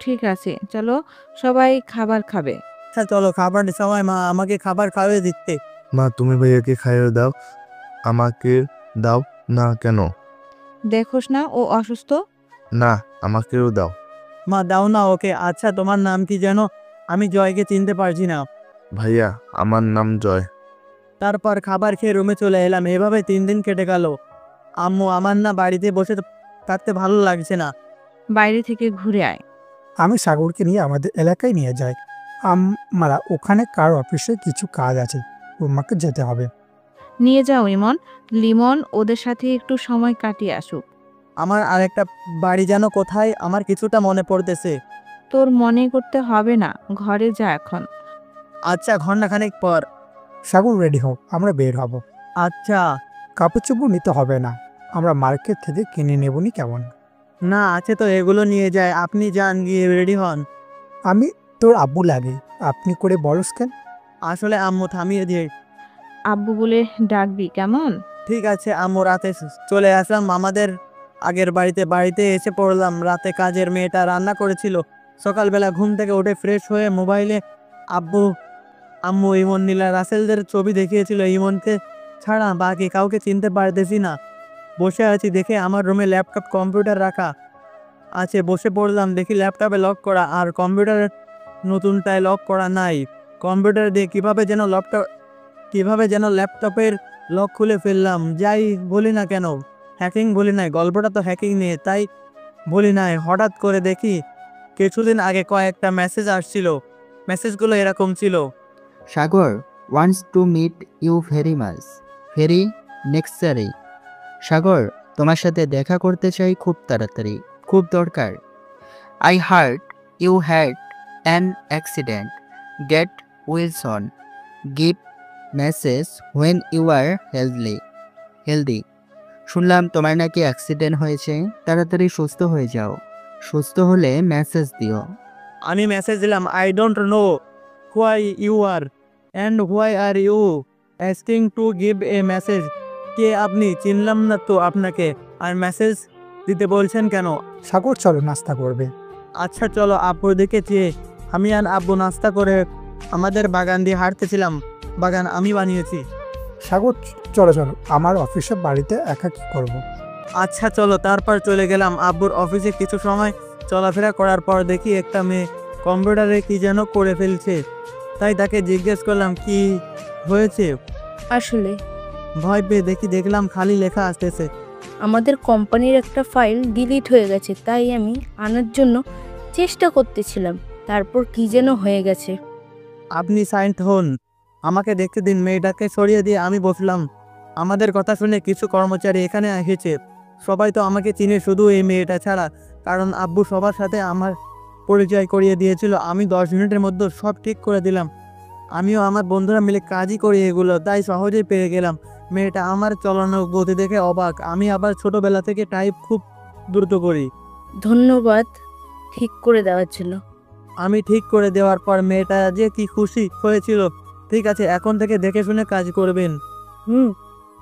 ঠিক আছে, চলো সবাই খাবার খাবে। আচ্ছা চলো, খাবারের সময় মা আমাকে খাবার খাওয়াই দিতে। মা তুমি ভাইয়াকে খাইয়ে দাও, আমাকে দাও না কেন? দেখোস না ও অসুস্থ? না, আমাকেও দাও। মা দাও না ওকে। আচ্ছা তোমার নাম কি যেন? আমি জয়কে চিনতে পারছি না। ভাইয়া আমার নাম জয়। তারপর খাবার খেয়ে রুমে চলে এলাম। এভাবে 3 দিন কেটে গেল। আম্মু, আমার না বাড়িতে বসে থাকতে ভালো লাগছে না। বাইরে থেকে ঘুরে আয়। আমি সাগরকে নিয়ে আমাদের এলাকায় নিয়ে যাই। আমরা ওখানে কার অফিসে কিছু কাজ আছে, তোমাকে যেতে হবে। নিয়ে যাও ইমন। লিমন ওদের সাথে একটু সময় কাটিয়ে আসুক। আমার আরেকটা বাড়ি যেন কোথায় আমার কিছুটা মনে পড়তেছে। তোর মনে করতে হবে না, ঘরে যা এখন। আচ্ছা, ঘন্টাখানেক পর। সাগর রেডি হোক, আমরা বের হব। আচ্ছা। কাপড় চোপড় নিতে হবে না, আমরা মার্কেট থেকে কিনে নেবনি কেমন? না আছে তো, এগুলো নিয়ে যায়। আপনি যান, গিয়ে রেডি হন। আমি তোর আব্বু লাগে, আপনি করে বলস কেন? আসলে আম্মু থামিয়ে দিয়ে। আব্বু বলে ডাকবি কেমন? ঠিক আছে আম্মু। রাতে চলে আসলাম আমাদের আগের বাড়িতে এসে পড়লাম। রাতে কাজের মেয়েটা রান্না করেছিল। সকালবেলা ঘুম থেকে উঠে ফ্রেশ হয়ে মোবাইলে আম্মু ইমন নীলা রাসেলদের ছবি দেখিয়েছিল। ইমনকে ছাড়া বাকি কাউকে চিনতে পারতেছি না। বসে আছি, দেখে আমার রুমে ল্যাপটপ কম্পিউটার রাখা আছে। বসে পড়লাম, দেখি ল্যাপটপে লক করা, আর কম্পিউটারের নতুনটায় লক করা নাই। কম্পিউটার দিয়ে কিভাবে যেন ল্যাপটপের লক খুলে ফেললাম। যাই বলি না কেন, হ্যাকিং বলি নাই, গল্পটা তো হ্যাকিং নিয়ে, তাই বলি নাই। হঠাৎ করে দেখি কিছুদিন আগে কয়েকটা মেসেজ আসছিল। মেসেজগুলো এরকম ছিল: Sagar wants to meet you very much, very necessary. Sagar তোমার সাথে দেখা করতে চাই খুব তাড়াতাড়ি, খুব দরকার। I heard you had an accident, get well soon, give message when you are healthy. শুনলাম তোমার নাকি অ্যাক্সিডেন্ট হয়েছে, তাড়াতাড়ি সুস্থ হয়ে যাও, সুস্থ হলে মেসেজ দিও। আমি মেসেজ দিলাম, I don't know why you are and why are you asking to give a message. কে আপনি? চিনলাম না তো আপনাকে, আর মেসেজ দিতে বলছেন কেন? সাগর চলো নাস্তা করবে। আচ্ছা চলো। আব্বুর দিকে চেয়ে আমি আর আব্বু নাস্তা করে আমাদের বাগান দিয়ে হাঁটতেছিলাম। বাগান আমি বানিয়েছি। সাগর চলো চলো, আমার অফিসে বাড়িতে একা কি করব? আচ্ছা চলো। তারপর চলে গেলাম আব্বুর অফিসে। কিছু সময় চলাফেরা করার পর দেখি একটা মেয়ে কম্পিউটারে কি যেন করে ফেলছে। তাই তাকে জিজ্ঞেস করলাম, কি হয়েছে? আসলে ভয় পেয়ে দেখলাম খালি লেখা আসতেছে। আমাদের কোম্পানির একটা ফাইল ডিলিট হয়ে গেছে, তাই আমি আনার জন্য চেষ্টা করতেছিলাম, তারপর কি যেন হয়ে গেছে। আপনি সাইন্ট হন, আমাকে দেখতে দিন। মেয়েটাকে সরিয়ে দিয়ে আমি বসলাম। আমাদের কথা শুনে কিছু কর্মচারী এখানে এসেছে। সবাই তো আমাকে চিনে, শুধু এই মেয়েটা ছাড়া, কারণ আব্বু সবার সাথে আমার পরিচয় করিয়ে দিয়েছিল। আমি 10 মিনিটের মধ্যে সব ঠিক করে দিলাম। আমিও আমার বন্ধুরা মিলে কাজই করি এগুলো, তাই সহজেই পেয়ে গেলাম। মেয়েটা আমার চলানো গতি দেখে অবাক। আমি আবার ছোটবেলা থেকে টাইপ খুব দ্রুত করি। ধন্যবাদ ঠিক করে দেওয়ার জন্য। আমি ঠিক করে দেওয়ার পর মেয়েটা যে কি খুশি হয়েছিল। ঠিক আছে, এখন থেকে দেখে শুনে কাজ করবেন।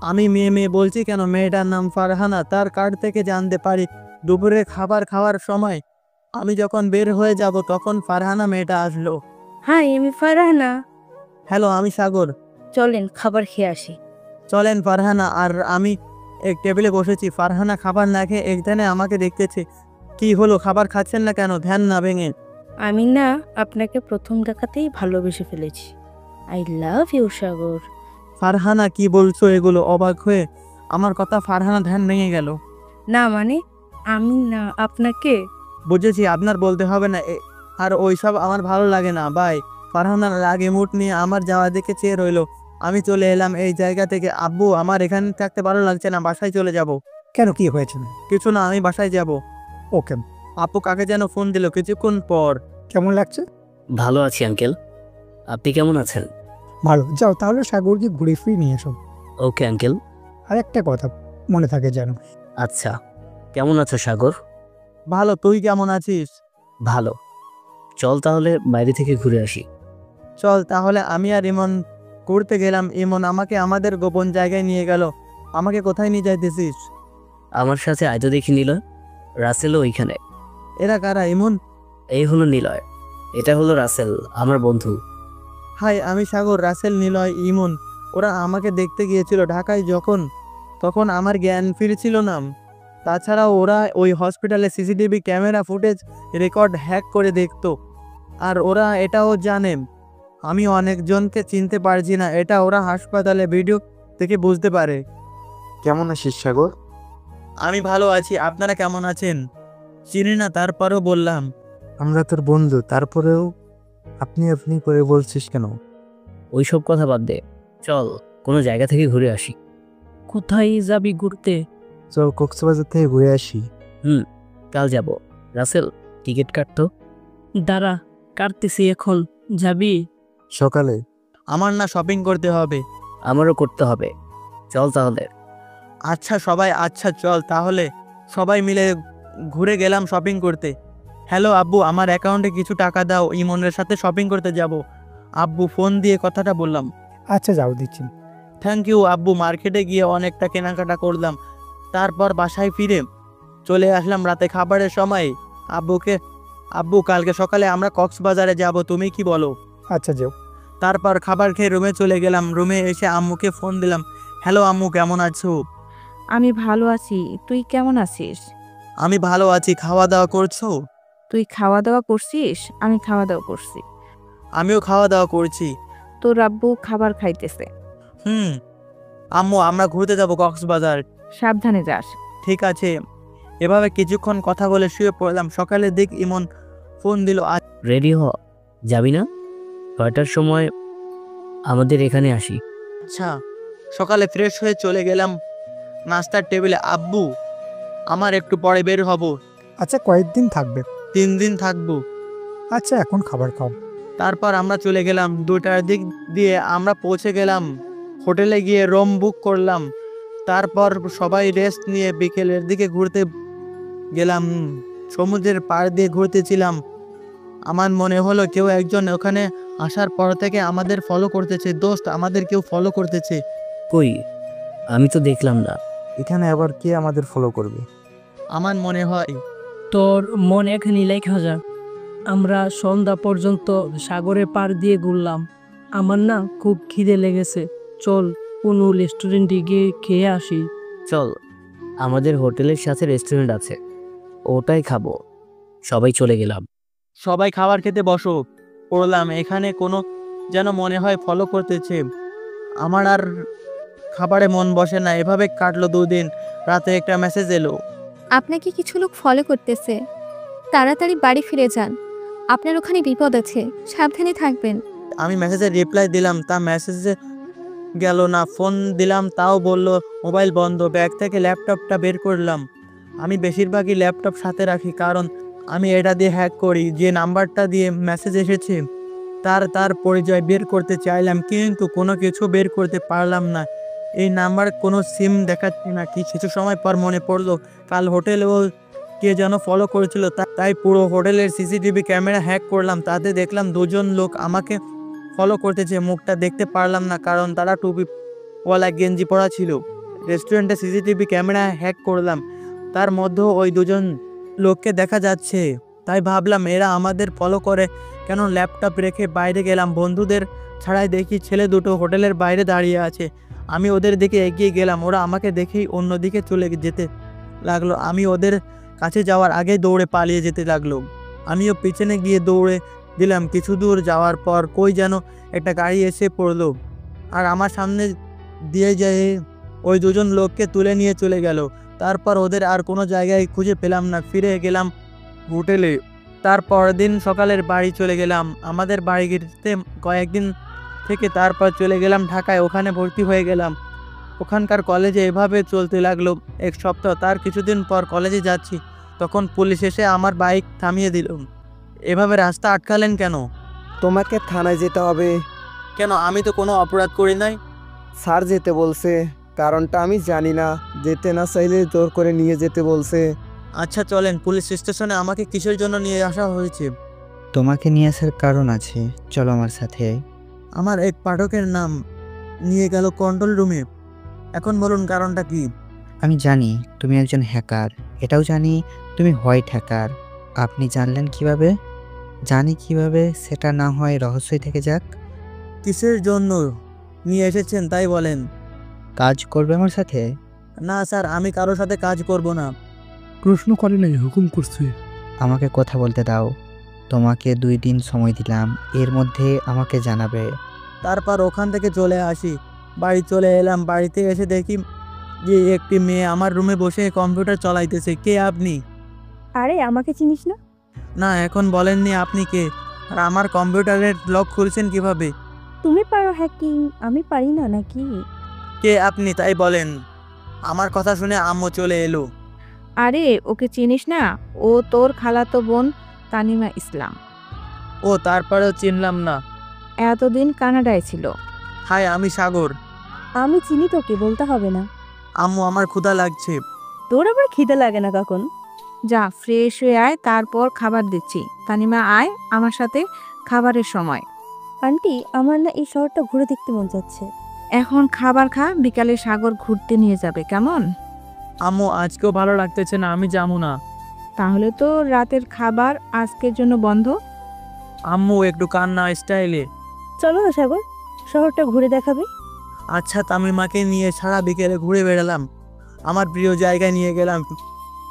আমি মেয়ে বলছি কেন? মেয়েটার নাম ফারহানা। তার কার্ড থেকে জানতে পারি দুপুরে খাবার খাওয়ার সময় আমি যখন বের হয়ে যাব তখন ফারহানা মেয়েটা আসলো। হাই, আমি ফারহানা। হ্যালো, আমি সাগর। চলেন খাবার খেয়ে আসি। চলেন। ফারহানা আর আমি এক টেবিলে বসেছি। ফারহানা খাবার না খেয়ে একধানে আমাকে দেখতেছে। কি হলো, খাবার খাচ্ছেন না কেন? ধ্যান না ভেঙে। আমি না আপনাকে প্রথম দেখাতেই ভালোবেসে ফেলেছি। আই লাভ ইউ সাগর। ফারহানা কি বলছো এগুলো? অবাক হয়ে আমার কথা ফারহানা ধ্যান ভেঙে গেল। না মানে আমি না আপনাকে। বুঝেছি, আপনার বলতে হবে না। আর ওইসব আমার ভালো লাগে না। বাই। ফারহানা রাগে মুড নিয়ে আমার যাওয়ার দিকে চেয়ে রইল। আমি চলে এলাম এই জায়গা থেকে। আব্বু, আমার এখানে থাকতে ভালো লাগছে না, বাসায় চলে যাব। কেন, কি হয়েছে? কিছু না, আমি বাসায় যাব। ওকে। আপু কাকে যেন ফোন দিল কিছুক্ষণ পর। কেমন লাগছে? ভালো আছি আঙ্কেল, আপনি কেমন আছেন? ভালো। যাও তাহলে সাগরকে ঘুরে ফিরে নিয়ে এসো। Okay uncle. আর একটা কথা মনে থাকে যেন। আচ্ছা, কেমন আছো সাগর? ভালো, তুই কেমন আছিস? ভালো। চল তাহলে বাইরে থেকে ঘুরে আসি। চল তাহলে। আমি আর ইমন ঘুরতে গেলাম। ইমন আমাকে আমাদের গোপন জায়গায় নিয়ে গেল। আমাকে কোথায় নিয়ে যাইতেছিস? আমার সাথে আয়তো দেখি নিলয়, রাসেলও ওইখানে। এরা কারা ইমন? এই হলো নিলয়, এটা হলো রাসেল, আমার বন্ধু। হাই, আমি সাগর, রাসেল, নিলয়, ইমন। ওরা আমাকে দেখতে গিয়েছিল ঢাকায় যখন, তখন আমার জ্ঞান ফিরেছিল না। তাছাড়াও ওরা ওই হসপিটালে CCTV camera footage record hack করে দেখতো। আর ওরা এটাও জানে আমি অনেকজনকে চিনতে পারছি না, এটা ওরা হাসপাতালে ভিডিও থেকে বুঝতে পারে। কেমন আছিস সাগর? আমি ভালো আছি, আপনারা কেমন আছেন? চিনি না, তারপরেও বললাম। আমরা তোর বন্ধু, তারপরেও আপনি আপনি করে বলছিস কেন? ওইসব কথা বাদ দে, চল কোনো জায়গা থেকে ঘুরে আসি। কোথায় যাবি ঘুরতে? চল কক্সবাজার থেকে ঘুরে আসি। কাল যাব। রাসেল, টিকিট কাটতো। দাঁড়া, কাটতেছি এখন। যাবি? সকালে। আমার না শপিং করতে হবে। আমারও করতে হবে, চল তাহলে। আচ্ছা সবাই, আচ্ছা চল তাহলে। সবাই মিলে ঘুরে গেলাম শপিং করতে। হ্যালো আব্বু, আমার অ্যাকাউন্টে কিছু টাকা দাও, ইমনের সাথে শপিং করতে যাব। আব্বু ফোন দিয়ে কথাটা বললাম। আচ্ছা যাও, দিচ্ছি। থ্যাংক ইউ আব্বু। মার্কেটে গিয়ে অনেকটা কেনাকাটা করলাম, তারপর বাসায় ফিরে চলে আসলাম রাতে খাবারের সময়। আব্বু কালকে সকালে আমরা কক্সবাজারে যাব, তুমি কি বলো? আচ্ছা যাও। তারপর খাবার খেয়ে রুমে চলে গেলাম। রুমে এসে আম্মুকে ফোন দিলাম। হ্যালো আম্মু, কেমন আছো? আমি ভালো আছি, তুই কেমন আছিস? আমি ভালো আছি। খাওয়া দাওয়া করছো? তুই খাওয়া দাওয়া করছিস? আমি খাওয়া দাওয়া করছি। আমিও খাওয়া দাওয়া করছি। তোর আব্বু খাবার খাইতেছে। আম্মু, আমরা ঘুরতে যাব কক্সবাজার। সাবধানে যাস। ঠিক আছে। এভাবে কিছুক্ষণ কথা বলে শুয়ে পড়লাম। সকালে দিক ইমন ফোন দিল। রেডি হ, যাবি না? 6টার সময় আমাদের এখানে আসি। আচ্ছা। সকালে ফ্রেশ হয়ে চলে গেলাম নাস্তার টেবিলে। আব্বু, আমার একটু পরে বের হব। আচ্ছা, কয়েকদিন থাকবে? 3 দিন থাকবো। আচ্ছা, এখন খাবার খাও। তারপর আমরা চলে গেলাম। 2টার দিক দিয়ে আমরা পৌঁছে গেলাম হোটেলে। গিয়ে রুম বুক করলাম। তারপর সবাই রেস্ট নিয়ে বিকেলের দিকে ঘুরতে গেলাম। সমুদ্রের পাড় দিয়ে ঘুরতেছিলাম। আমার মনে হলো কেউ একজন ওখানে আসার পর থেকে আমাদের ফলো করতেছে। দোস্ত, আমাদের কেউ ফলো করতেছে। কই, আমি তো দেখলাম না। এখানে আবার কে আমাদের ফলো করবে? আমার মনে হয়। তোর মন এখানে লেখা যাক। আমরা সন্ধ্যা পর্যন্ত সাগরের পাড় দিয়ে ঘুরলাম। আমার না খুব খিদে লেগেছে, চল কোনো রেস্টুরেন্টে গিয়ে খেয়ে আসি। চল, আমাদের হোটেলের সাথে রেস্টুরেন্ট আছে, ওটাই খাবো। সবাই চলে গেলাম। সবাই খাবার খেতে বসো পড়লাম। এখানে কোনো যেন মনে হয় ফলো করতেছে। আমার আর খাবারে মন বসে না। এভাবে কাটলো 2 দিন। রাতে একটা মেসেজ এলো। আপনাকে কিছু লোক ফলো করতেছে, তাড়াতাড়ি বাড়ি ফিরে যান, আপনার ওখানে বিপদ আছে, সাবধানে থাকবেন। আমি মেসেজে রিপ্লাই দিলাম, তা মেসেজে গেল না। ফোন দিলাম, তাও বলল মোবাইল বন্ধ। ব্যাগ থেকে ল্যাপটপটা বের করলাম। আমি বেশিরভাগই ল্যাপটপ সাথে রাখি, কারণ আমি এটা দিয়ে হ্যাক করি। যে নাম্বারটা দিয়ে মেসেজ এসেছে তার পরিচয় বের করতে চাইলাম, কিন্তু কোনো কিছু বের করতে পারলাম না। এই নাম্বার কোনো সিম দেখাচ্ছে না। কিছু সময় পর মনে পড়লো কাল হোটেলেও কে যেন ফলো করেছিল। তাই পুরো হোটেলের সিসিটিভি ক্যামেরা হ্যাক করলাম। তাতে দেখলাম 2জন লোক আমাকে ফলো করতেছে। মুখটা দেখতে পারলাম না, কারণ তারা টুপিওয়ালা গেঞ্জি পরা ছিল। রেস্টুরেন্টে সিসিটিভি ক্যামেরা হ্যাক করলাম, তার মধ্যেও ওই 2জন লোককে দেখা যাচ্ছে। তাই ভাবলাম এরা আমাদের ফলো করে কেন। ল্যাপটপ রেখে বাইরে গেলাম। বন্ধুদের ছাড়াই দেখি ছেলে দুটো হোটেলের বাইরে দাঁড়িয়ে আছে। আমি ওদের দিকে এগিয়ে গেলাম। ওরা আমাকে দেখেই অন্যদিকে চলে যেতে লাগলো। আমি ওদের কাছে যাওয়ার আগে দৌড়ে পালিয়ে যেতে লাগলো। আমিও পিছনে গিয়ে দৌড়ে দিলাম। কিছু দূর যাওয়ার পর কই যেন একটা গাড়ি এসে পড়লো, আর আমার সামনে দিয়ে যেয়ে ওই 2জন লোককে তুলে নিয়ে চলে গেল। তারপর ওদের আর কোনো জায়গায় খুঁজে পেলাম না। ফিরে গেলাম হোটেলে। তারপর দিন সকালের বাড়ি চলে গেলাম। আমাদের বাড়িতে কয়েকদিন থেকে তারপর চলে গেলাম ঢাকায়, ওখানে ভর্তি হয়ে গেলাম। ওখানকার কলেজে এভাবে চলতে লাগলো 1 সপ্তাহ। তার কিছুদিন পর কলেজে যাচ্ছি, তখন পুলিশ এসে আমার বাইক থামিয়ে দিল। এভাবে রাস্তা আটকালেন কেন? তোমাকে থানায় যেতে হবে। কেন? আমি তো কোনো অপরাধ করি নাই। স্যার যেতে বলছে, কারণটা আমি জানি না। যেতে না চাইলে জোর করে নিয়ে যেতে বলছে। আচ্ছা চলেন, পুলিশ স্টেশনে আমাকে কিসের জন্য নিয়ে আসা হয়েছে? তোমাকে নিয়ে আসার কারণ আছে, চলো আমার সাথে। আমার এক পাঠকের নাম নিয়ে গেল কন্ট্রোল রুমে। এখন বলুন কারণটা কি? আমি জানি তুমি একজন হ্যাকার, এটাও জানি তুমি হোয়াইট হ্যাকার। আপনি জানলেন কিভাবে? জানি কিভাবে, সেটা না হয় রহস্যই থেকে যাক। কিসের জন্য নিয়ে এসেছেন তাই বলেন। কাজ করবে আমার সাথে? না স্যার, আমি কারোর সাথে কাজ করব না। প্রশ্ন করে নাই, হুকুম করছে। আমাকে কথা বলতে দাও। তোমাকে 2 দিন সময় দিলাম, এর মধ্যে আমাকে জানাবে। তারপর ওখান থেকে চলে আসি, বাড়ি চলে এলাম। বাড়িতে এসে দেখি যে একটি মেয়ে আমার রুমে বসে কম্পিউটার চালাইতেছে। কে আপনি? আরে আমাকে চিনিস না? না, এখন বলেননি আপনি কে, আর আমার কম্পিউটারের লক খুলছেন কিভাবে? তুমি পারো হ্যাকিং, আমি পারি না নাকি? কে আপনি তাই বলেন। আমার কথা শুনে আম্মু চলে এলো। আরে ওকে চিনিস না? ও তোর খালাতো বোন তানিমা ইসলাম। ও, তারপরেও চিনলাম না। এতদিন কানাডায় ছিল। হাই, আমি সাগর। আমি চিনি, তোকে বলতে হবে না। আম্মু, আমার ক্ষুধা লাগছে। তোর আবার খিদে লাগে না কখন? যা ফ্রেশ হয়ে আয়, তারপর খাবার দিচ্ছি। তানিমা আয় আমার সাথে, খাবারের সময়। আন্টি, আমার না এই শহরটা ঘুরে দেখতে মন যাচ্ছে। এখন খাবার খা, বিকালে সাগর ঘুরতে নিয়ে যাবে, কেমন? আম্মু, আজকেও ভালো লাগতেছে না, আমি যাবো না। তাহলে তো রাতের খাবার আজকের জন্য বন্ধ। আম্মু একটু কান্না স্টাইলে। চলো না সাগর, শহরটা ঘুরে দেখাবে। আচ্ছা, তামিমাকে নিয়ে সারা বিকেলে ঘুরে বেড়ালাম, আমার প্রিয় জায়গায় নিয়ে গেলাম।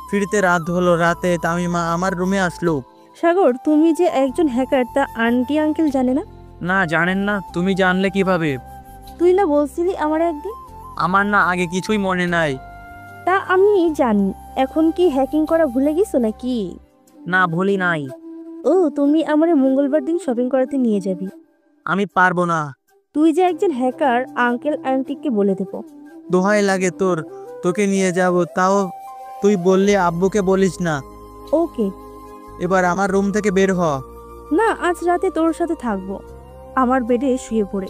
ফিরতে রাত হলো। রাতে তামিমা আমার রুমে আসলো। সাগর, তুমি যে একজন হ্যাকার তা আন্টি আঙ্কেল জানে না? না, জানেন না। তুমি জানলে কিভাবে? তুই না বলছিলি আমার একদিন? আমার না আগে কিছুই মনে নাই। তা আমি জানি। এখন কি হ্যাকিং করা ভুলে গেছো নাকি? না, ভুলি নাই। ও, তুমি আমার মঙ্গলবার দিন শপিং করাতে নিয়ে যাবি। আমি পারবো না। তুই যে একজন হ্যাকার, আঙ্কেল আন্টিকে বলে দেবো। দোহাই লাগে তোর, তোকে নিয়ে যাব, তাও তুই বললি আব্বুকে বলিস না। ওকে। এবার আমার রুম থেকে বের হ। না, আজ রাতে তোর সাথে থাকবো, আমার বেডে শুয়ে পড়ে।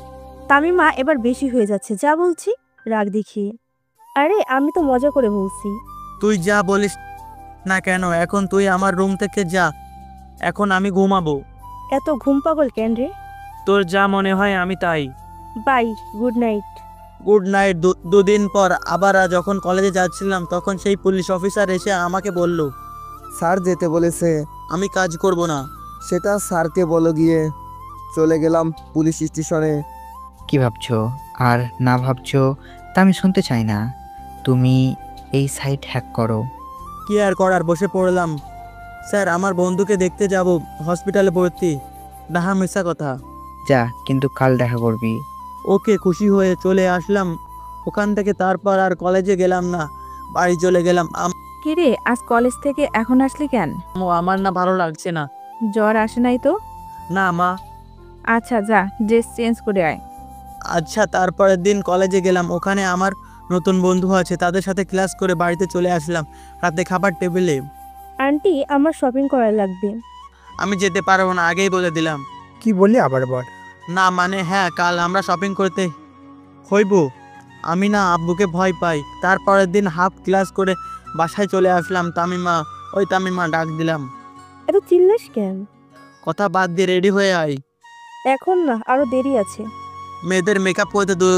তামিমা, এবার বেশি হয়ে যাচ্ছে, যা বলছি রাগ দেখিয়ে। আরে আমি তো মজা করে বলছি। তুই যা বলিস না কেন, এখন তুই আমার রুম থেকে যা। এখন আমি ঘুমাবো। এত ঘুম পাগল কেন রে? তোর যা মনে হয় আমি তাই। Bye, good night. Good night. 2 দিন পর আবার যখন কলেজে যাচ্ছিলাম, তখন সেই পুলিশ অফিসার এসে আমাকে বলল, স্যার যেতে বলেছে। আমি কাজ করব না। সেটা স্যারকে বলো গিয়ে। চলে গেলাম পুলিশ স্টেশনে। কি ভাবছো আর না ভাবছো তা আমি শুনতে চাই না। তুমি এই সাইট হ্যাক করো। কি আর করার, বসে পড়লাম। স্যার, আমার বন্ধুকে দেখতে যাব, হসপিটালে ভর্তি। ডাহা মিশা কথা। যা, কিন্তু কাল দেখা করবি। ওকে, খুশি হয়ে চলে আসলাম ওখান থেকে। তারপর আর কলেজে গেলাম না, বাড়ি চলে গেলাম। কিরে, আজ কলেজ থেকে এখন আসলি কেন? আমার না ভালো লাগছে না। জ্বর আসে নাই তো? না মা। আচ্ছা যা, ড্রেস চেঞ্জ করে আয়। আচ্ছা, তারপরের দিন কলেজে গেলাম, ওখানে আমার নতুন বন্ধু আছে, তাদের সাথে ক্লাস করে বাড়িতে চলে আসলাম। রাতে খাবার টেবিলে। আন্টি, আমার শপিং করা লাগবে। আমি যেতে পারবো না, আগেই বলে দিলাম। কি বললি আবার বল। না মানে হ্যাঁ, কাল আমরা শপিং করতে হইব। আমি না আব্বুকে ভয় পাই। তারপরের দিন হাফ ক্লাস করে বাসায় চলে আসলাম। তামিমা ডাক দিলাম। এত চিল্লাস কেন? কথা বাদ দিয়ে রেডি হয়ে আয়। এখন না, আরো দেরি আছে। মেয়েদের মেকআপ করতে 2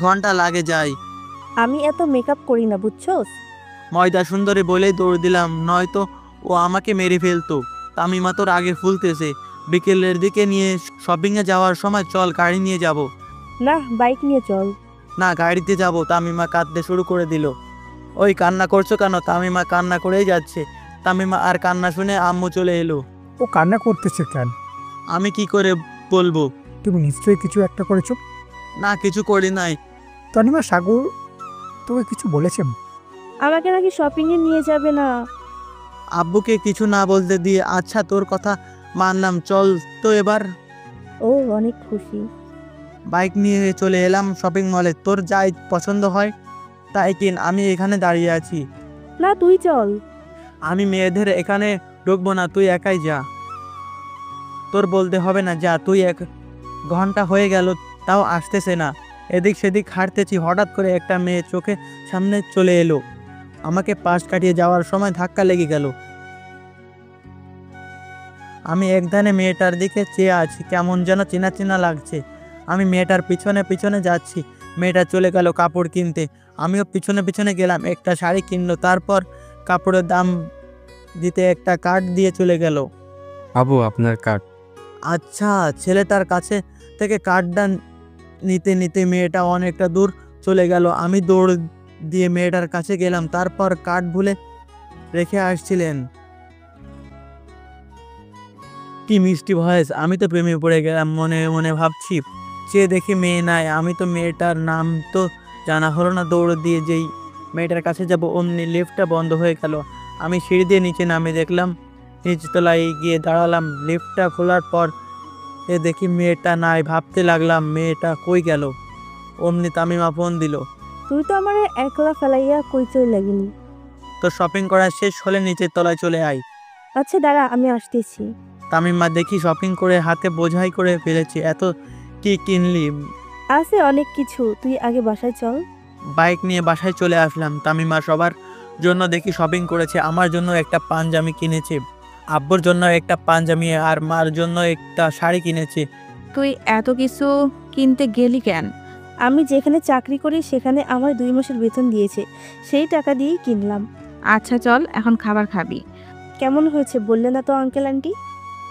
ঘন্টা লাগে যায়। আমি এত মেকআপ করি না, বুঝছোস? ময়দা সুন্দরী বলেই দৌড় দিলাম, নয়তো ও আমাকে মেরে ফেলতো। তামিমা তোর আগে ফুলতেছে। বিকেলের দিকে নিয়ে শপিংয়ে যাওয়ার সময় চল, গাড়ি নিয়ে যাব। না, বাইক নিয়ে চল। না, গাড়িতে যাব। তামিমা কাঁদতে শুরু করে দিল। ওই কান্না করছো কেন? তামিমা কান্না করেই যাচ্ছে। তামিমা আর কান্না শুনে আম্মু চলে এলো। ও কান্না করতেছে কেন? আমি কি করে বলবো? তুমি নিশ্চয়ই কিছু একটা করেছো। না, কিছু করি নাই। তানিমা, সাগর তোকে কিছু বলেছেন? আমাকে নাকি শপিং এ নিয়ে যাবে না। আব্বুকে কিছু না বলতে দিয়ে, আচ্ছা তোর কথা মানলাম, চল তো এবার। ও অনেক খুশি। বাইক নিয়ে চলে এলাম শপিং মলে। তোর যাই পছন্দ হয় তাই কিন, আমি এখানে দাঁড়িয়ে আছি। না তুই চল। আমি মেয়েদের এখানে ঢুকবো না, তুই একাই যা। তোর বলতে হবে না, যা তুই। 1 ঘন্টা হয়ে গেল তাও আসতেছে না। এদিক সেদিক হাঁটতেছি, হঠাৎ করে একটা মেয়ে চোখে সামনে চলে এলো। আমাকে পাশ কাটিয়ে যাওয়ার সময় ধাক্কা লেগে গেল। আমি একধানে মেয়েটার দিকে চেয়ে আছি, কেমন যেন চেনা চেনা লাগছে। আমি মেয়েটার পিছনে পিছনে যাচ্ছি। মেয়েটা চলে গেল কাপড় কিনতে, আমিও পিছনে পিছনে গেলাম। একটা শাড়ি কিনলো, তারপর কাপড়ের দাম দিতে একটা কার্ড দিয়ে চলে গেল। আবু আপনার কার্ড। আচ্ছা, ছেলেটার কাছে থেকে কার্ডটা নিতে নিতে মেয়েটা অনেকটা দূর চলে গেল। আমি দৌড় দিয়ে মেয়েটার কাছে গেলাম, তারপর কার্ড ভুলে রেখে আসছিলেন। কি মিষ্টি ভয়েস! আমি তো প্রেমে পড়ে গেলাম। মনে মনে ভাবছি, চেয়ে দেখি মেয়ে নাই। আমি তো মেয়েটার নাম তো জানা হলো না। দৌড় দিয়ে যেই মেয়েটার কাছে যাব অমনি লিফটটা বন্ধ হয়ে গেল। আমি সিঁড়ি দিয়ে নিচে নামে দেখলাম, নিচতলায় গিয়ে দাঁড়ালাম। লিফটটা খোলার পর দেখি মেয়েটা নাই। ভাবতে লাগলাম মেয়েটা কই গেল। অমনি তামিমা ফোন দিল। তুই তো আমার একলা ফেলাইয়া কই চলে লাগিনি। তো শপিং করা শেষ হলে নিচের তলায় চলে আয়। আচ্ছা দাঁড়া, আমি আসতেছি। তামিমা দেখি শপিং করে হাতে বোঝাই করে ফেলেছি। এত কি কিনলি? আছে অনেক কিছু, তুই আগে বাসায় চল। বাইক নিয়ে বাসায় চলে আসলাম। তামিমা সবার জন্য দেখি শপিং করেছে। আমার জন্য একটা পাঞ্জাবি কিনেছে, আব্বুর জন্য একটা পাঞ্জাবি, আর মার জন্য একটা শাড়ি কিনেছে। তুই এত কিছু কিনতে গেলি কেন? আমি যেখানে চাকরি করি সেখানে আমার 2 মাসের বেতন দিয়েছে, সেই টাকা দিয়েই কিনলাম। আচ্ছা চল, এখন খাবার খাবি। কেমন হয়েছে বললে না তো আঙ্কেল আন্টি?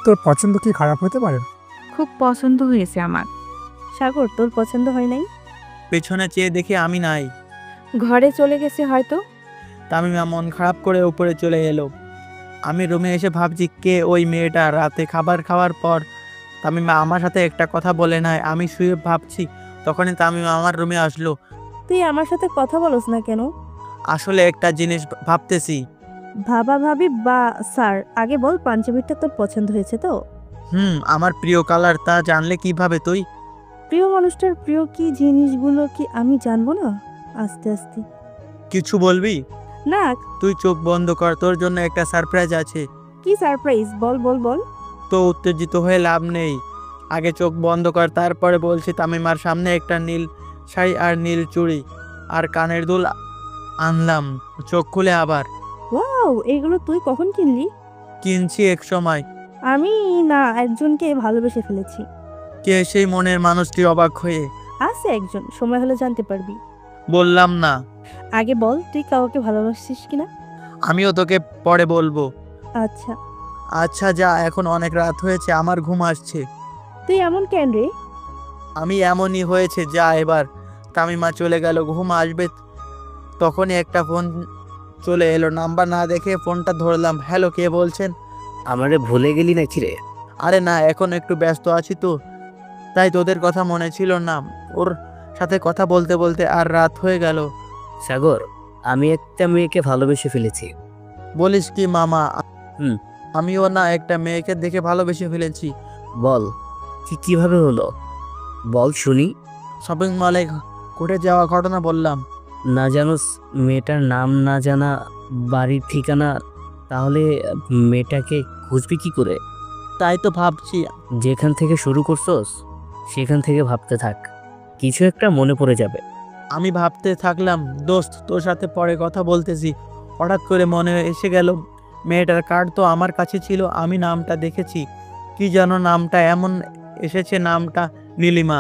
তোর পছন্দ কি খারাপ হতে পারে? খুব পছন্দ হয়েছে আমার। সাগর, তোর পছন্দ হয় নাই? পেছনে চেয়ে দেখি আমি নাই। ঘরে চলে গেছে হয়তো। তামিমা মন খারাপ করে উপরে চলে এলো। আমি রুমে এসে ভাবছি, কে ওই মেয়েটা? রাতে খাবার খাওয়ার পর তামিমা আমার সাথে একটা কথা বলে নাই। আমি শুয়ে ভাবছি, তখনই তামিমা আমার রুমে আসলো। তুই আমার সাথে কথা বলস না কেন? আসলে একটা জিনিস ভাবতেছি। ভাবা ভাবি বা স্যার, আগে বল পাঞ্জাবিটা তোর পছন্দ হয়েছে তো? আমার প্রিয় কালার। তা জানলে কিভাবে তুই? প্রিয় মানুষটার প্রিয় কি জিনিসগুলো কি আমি জানবো না? আস্তে আস্তে। কিছু বলবি? না। তুই চোখ বন্ধ কর, তোর জন্য একটা সারপ্রাইজ আছে। কি সারপ্রাইজ? বল বল বল। তো উত্তেজিত হয়ে লাভ নেই, আগে চোখ বন্ধ কর। তারপরে বলছি, তামিমার সামনে একটা নীল শাড়ি আর নীল চুড়ি আর কানের দুল আনলাম। চোখ খুলে আবার। ওয়াও, এগুলো তুই কখন কিনলি? কিনছি এক সময়। আমি না, একজনকে ভালোবেসে ফেলেছি। কে সেই মনের মানুষটি? অবাক হয়ে। আছে একজন, সময় হলে জানতে পারবি। বললাম না। আগে বল তুই কাউকে ভালোবাসিস কিনা? আমিও তোকে পরে বলবো। আচ্ছা। আচ্ছা যা, এখন অনেক রাত হয়েছে, আমার ঘুম আসছে। তুই এমন কেন রে? আমি এমনই হয়েছে, যা এবার। তামিমা চলে গেল। ঘুম আসবে তখনই একটা ফোন চলে এলো। নাম্বার না দেখে ফোনটা ধরলাম। হ্যালো, কে বলছেন? আমারে ভুলে গেলি নাকি রে? আরে না, এখন একটু ব্যস্ত আছি তো, তাই তোদের কথা মনে ছিল না। ওর সাথে কথা বলতে বলতে আর রাত হয়ে গেল। সাগর, আমি একটা মেয়েকে ভালোবেসে ফেলেছি। বলিস কি মামা? হুম। আমিও না একটা মেয়েকে দেখে ভালোবেসে ফেলেছি। বল, কিভাবে হলো বল শুনি। শপিং মলে ঘটে যাওয়া ঘটনা বললাম। না জানোস, মেয়েটার নাম না জানা, বাড়ির ঠিকানা, তাহলে মেয়েটাকে খুঁজবি কি করে? তাই তো ভাবছি। যেখান থেকে শুরু করছস সেখান থেকে ভাবতে থাক, কিছু একটা মনে পড়ে যাবে। আমি ভাবতে থাকলাম। দোস্ত, তোর সাথে পরে কথা বলতেছি। হঠাৎ করে মনে এসে গেল, মেয়েটার কার্ড তো আমার কাছে ছিল। আমি নামটা দেখেছি, কি যেন নামটা এমন এসেছে, নামটা নীলিমা।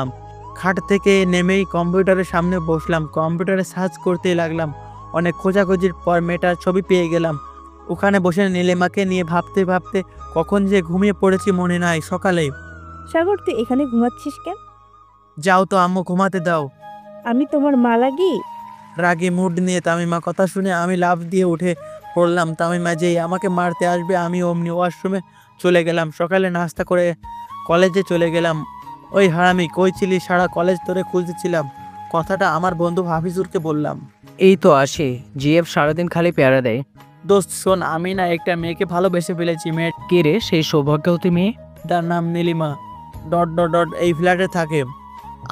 খাট থেকে নেমেই কম্পিউটারের সামনে বসলাম, কম্পিউটারে সার্চ করতে লাগলাম। অনেক খোঁজাখুঁজির পর মেয়েটার ছবি পেয়ে গেলাম। ওখানে বসে নীলিমাকে নিয়ে ভাবতে ভাবতে কখন যে ঘুমিয়ে পড়েছি মনে নাই। সকালে। সাগর, তুই এখানে ঘুমাচ্ছিস কেন? যাও তো, আম্মু ঘুমাতে দাও। আমি তোমার মা লাগি? রাগে মুড নিয়ে তামিমা কথা শুনে আমি লাফ দিয়ে উঠে পড়লাম। তামিমা যেই আমাকে মারতে আসবে, আমি অমনি ওয়াশরুমে চলে গেলাম। সকালে নাস্তা করে কলেজে চলে গেলাম। ওই হারামি, কই ছিলি? সারা কলেজ ধরে খুঁজেছিলাম। কথাটা আমার বন্ধু হাফিজুরকে বললাম। এই তো আসে, জিএফ সারাদিন খালি প্যারা দেয়। দোস্ত শোন, আমি না একটা মেয়েকে ভালোবেসে ফেলেছি। মেয়ে কে রে সেই সৌভাগ্যবতী মেয়ে? তার নাম নীলিমা, ডট ডট ডট এই ফ্ল্যাটে থাকে।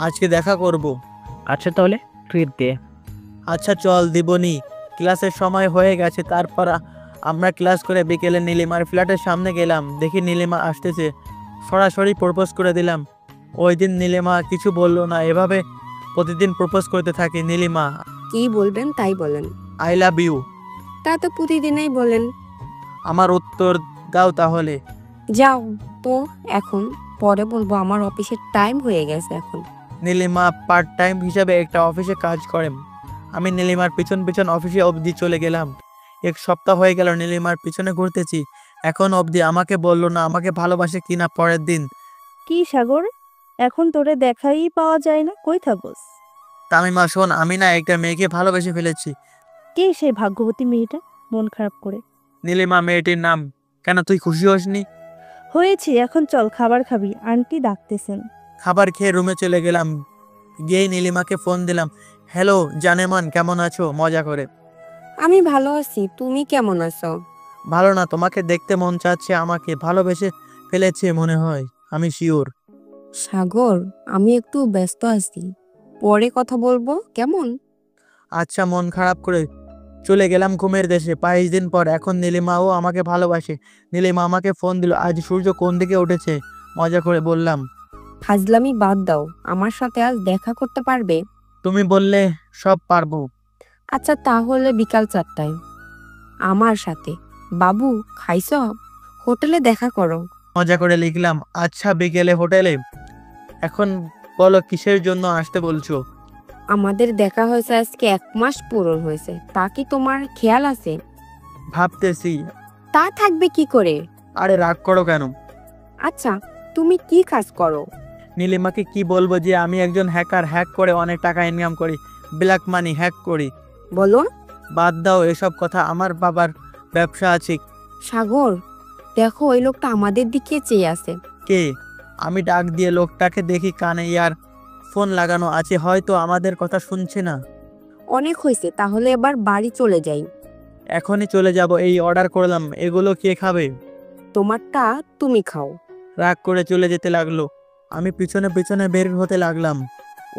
আজকে দেখা করব। আচ্ছা তাহলে ট্রিট দে। আচ্ছা চল দিবনি, ক্লাসের সময় হয়ে গেছে। তারপর আমরা ক্লাস করে বিকেলে নীলিমার ফ্ল্যাটের সামনে গেলাম, দেখি নীলিমা আসতেছে, সরাসরি প্রপোজ করে দিলাম। ওই দিন নীলিমা কিছু বললো না, এভাবে প্রতিদিন প্রপোজ করতে থাকি। নীলিমা, কি বলবেন তাই বলেন। I love you. তা তো প্রতিদিনই বলেন। আমার উত্তর দাও তাহলে। যাও তো এখন, পরে বলবো, আমার অফিসের টাইম হয়ে গেছে এখন। নীলিমা পার্ট টাইম হিসাবে একটা অফিসে কাজ করেন। আমি নীলিমার পিছন পিছন অফিসে অবধি চলে গেলাম। 1 সপ্তাহ হয়ে গেল নীলিমার পিছনে ঘুরতেছি, এখন অবধি আমাকে বললো না আমাকে ভালোবাসে কিনা। পরের দিন, কি সাগর, এখন তোরে দেখাই পাওয়া যায় না, কই থাকোস? তামিমা শোন, আমি না একটা মেয়েকে ভালোবেসে ফেলেছি। কে সেই ভাগ্যবতী মেয়েটা মন খারাপ করে? নীলিমা মেয়েটির নাম। কেন তুই খুশি হসনি? হয়েছি, এখন চল খাবার খাবি, আন্টি ডাকতেছেন। খাবার খেয়ে রুমে চলে গেলাম, গিয়ে নীলিমাকে ফোন দিলাম। হ্যালো জানেমান, কেমন আছো? মজা করে। আমি ভালো আছি, তুমি কেমন আছো? ভালো না, তোমাকে দেখতে মন চাচ্ছে, আমাকে ভালোবেসে ফেলেছে মনে হয়, আমি শিওর। সাগর, আমি একটু ব্যস্ত আছি, পরে কথা বলবো কেমন? আচ্ছা, মন খারাপ করে চলে গেলাম ঘুমের দেশে। 22 দিন পর এখন নীলিমাও আমাকে ভালোবাসে। নীলিমা আমাকে ফোন দিল, আজ সূর্য কোন দিকে উঠেছে? মজা করে বললাম। ফাজলামি বাদ দাও, আমার সাথে আজ দেখা করতে পারবে? তুমি বললে সব পারবো। আচ্ছা তাহলে বিকাল 4টায় আমার সাথে। বাবু খাইছ? হোটেলে দেখা করো। মজা করে লিখলাম, আচ্ছা বিকেলে হোটেলে। এখন বলো কিসের জন্য আসতে বলছো? আমাদের দেখা হয়েছে আজকে 1 মাস পূরণ হয়েছে, তা কি তোমার খেয়াল আছে? ভাবতেছি। তা থাকবে কি করে? আরে রাগ করো কেন? আচ্ছা তুমি কি কাজ করো? নীলিমাকে কি বলবো যে আমি একজন হ্যাকার, হ্যাক করে অনেক টাকা ইনকাম করি, ব্ল্যাক মানি হ্যাক করি। বলো। বাদ দাও এসব কথা, আমার বাবার ব্যবসা আছে। সাগর দেখো, ওই লোকটা আমাদের দিকে চেয়ে আছে। কে? আমি ডাক দিয়ে লোকটাকে দেখি, কানে ইয়ার ফোন লাগানো আছে, হয়তো আমাদের কথা শুনছে না। অনেক হয়েছে, তাহলে এবার বাড়ি চলে যাই। এখনই চলে যাব, এই অর্ডার করলাম, এগুলো কে খাবে? তোমারটা তুমি খাও। রাগ করে চলে যেতে লাগলো। আমি পিছনে পিছনে বের হতে লাগলাম,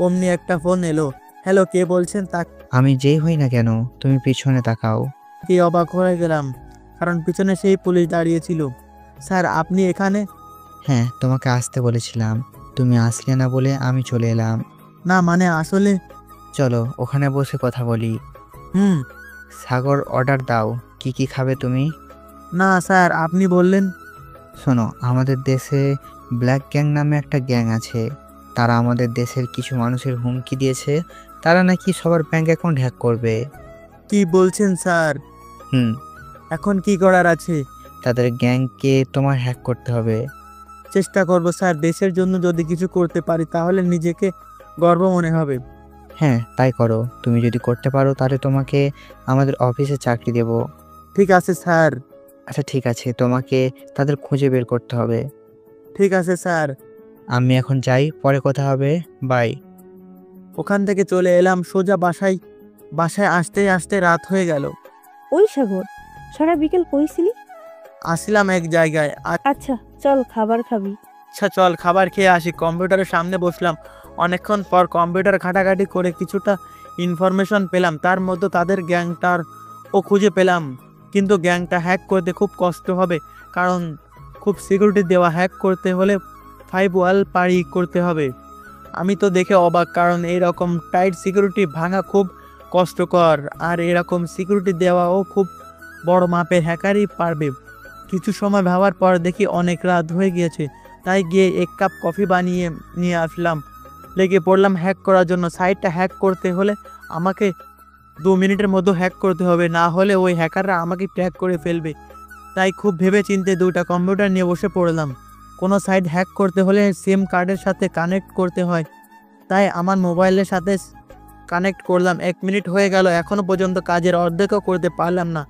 অমনি একটা ফোন এলো। হ্যালো, কে বলছেন? তা আমি যেই হই না কেন, তুমি পিছনে তাকাও। কি অবাক হয়ে গেলাম, কারণ পিছনে সেই পুলিশ দাঁড়িয়েছিল। স্যার আপনি এখানে? হ্যাঁ, তোমাকে আসতে বলেছিলাম, তুমি আসলে না বলে আমি চলে এলাম। না মানে আসলে। চলো ওখানে বসে কথা বলি। সাগর, অর্ডার দাও, কি কি খাবে তুমি? না স্যার, আপনি বললেন। শোনো, আমাদের দেশে ব্ল্যাক গ্যাং নামে একটা গ্যাং আছে, তারা আমাদের দেশের কিছু মানুষের হুমকি দিয়েছে, তারা নাকি সবার ব্যাংক অ্যাকাউন্ট হ্যাক করবে। কি বলছেন স্যার? এখন কি করার আছে? তাদের গ্যাংকে তোমার হ্যাক করতে হবে। চেষ্টা করব স্যার, দেশের জন্য যদি কিছু করতে পারি তাহলে নিজেকে গর্ব মনে হবে। হ্যাঁ তাই করো, তুমি যদি করতে পারো তাহলে তোমাকে আমাদের অফিসে চাকরি দেব। ঠিক আছে স্যার। আচ্ছা ঠিক আছে, তোমাকে তাদের খুঁজে বের করতে হবে। ঠিক আছে স্যার। আমি এখন যাই, পরে কথা হবে, বাই। ওখান থেকে চলে এলাম সোজা বাসায়। বাসায় আসতে আসতে রাত হয়ে গেল। ওই সাগর, সারা বিকেল কইছিলি? আসলাম এক জায়গায়। আচ্ছা চল খাবার খাবি। আচ্ছা চল খাবার খেয়ে আসি। কম্পিউটারের সামনে বসলাম, অনেকক্ষণ পর কম্পিউটার ঘাটাঘাটি করে কিছুটা ইনফরমেশন পেলাম। তার মধ্যে তাদের গ্যাংটার ও খুঁজে পেলাম, কিন্তু গ্যাংটা হ্যাক করতে খুব কষ্ট হবে, কারণ খুব সিকিউরিটি দেওয়া। হ্যাক করতে হলে 5 ওয়াল পারি করতে হবে। আমি তো দেখে অবাক, কারণ এইরকম টাইট সিকিউরিটি ভাঙা খুব কষ্টকর, আর এরকম সিকিউরিটি দেওয়াও খুব বড় মাপের হ্যাকারই পারবে। কিছু সময় ভাবার পর দেখি অনেক রাত হয়ে গিয়েছে, তাই গিয়ে 1 কাপ কফি বানিয়ে নিয়ে আসলাম। লেগে পড়লাম হ্যাক করার জন্য। সাইটটা হ্যাক করতে হলে আমাকে 2 মিনিটের মধ্যে হ্যাক করতে হবে, না হলে ওই হ্যাকাররা আমাকে ট্র্যাক করে ফেলবে। তাই খুব ভেবে চিন্তে 2টা কম্পিউটার নিয়ে বসে পড়লাম। কোনো সাইট হ্যাক করতে হলে সিম কার্ডের সাথে কানেক্ট করতে হয়, তাই আমার মোবাইলের সাথে কানেক্ট করলাম। 1 মিনিট হয়ে গেল, এখনও পর্যন্ত কাজের অর্ধেকও করতে পারলাম না।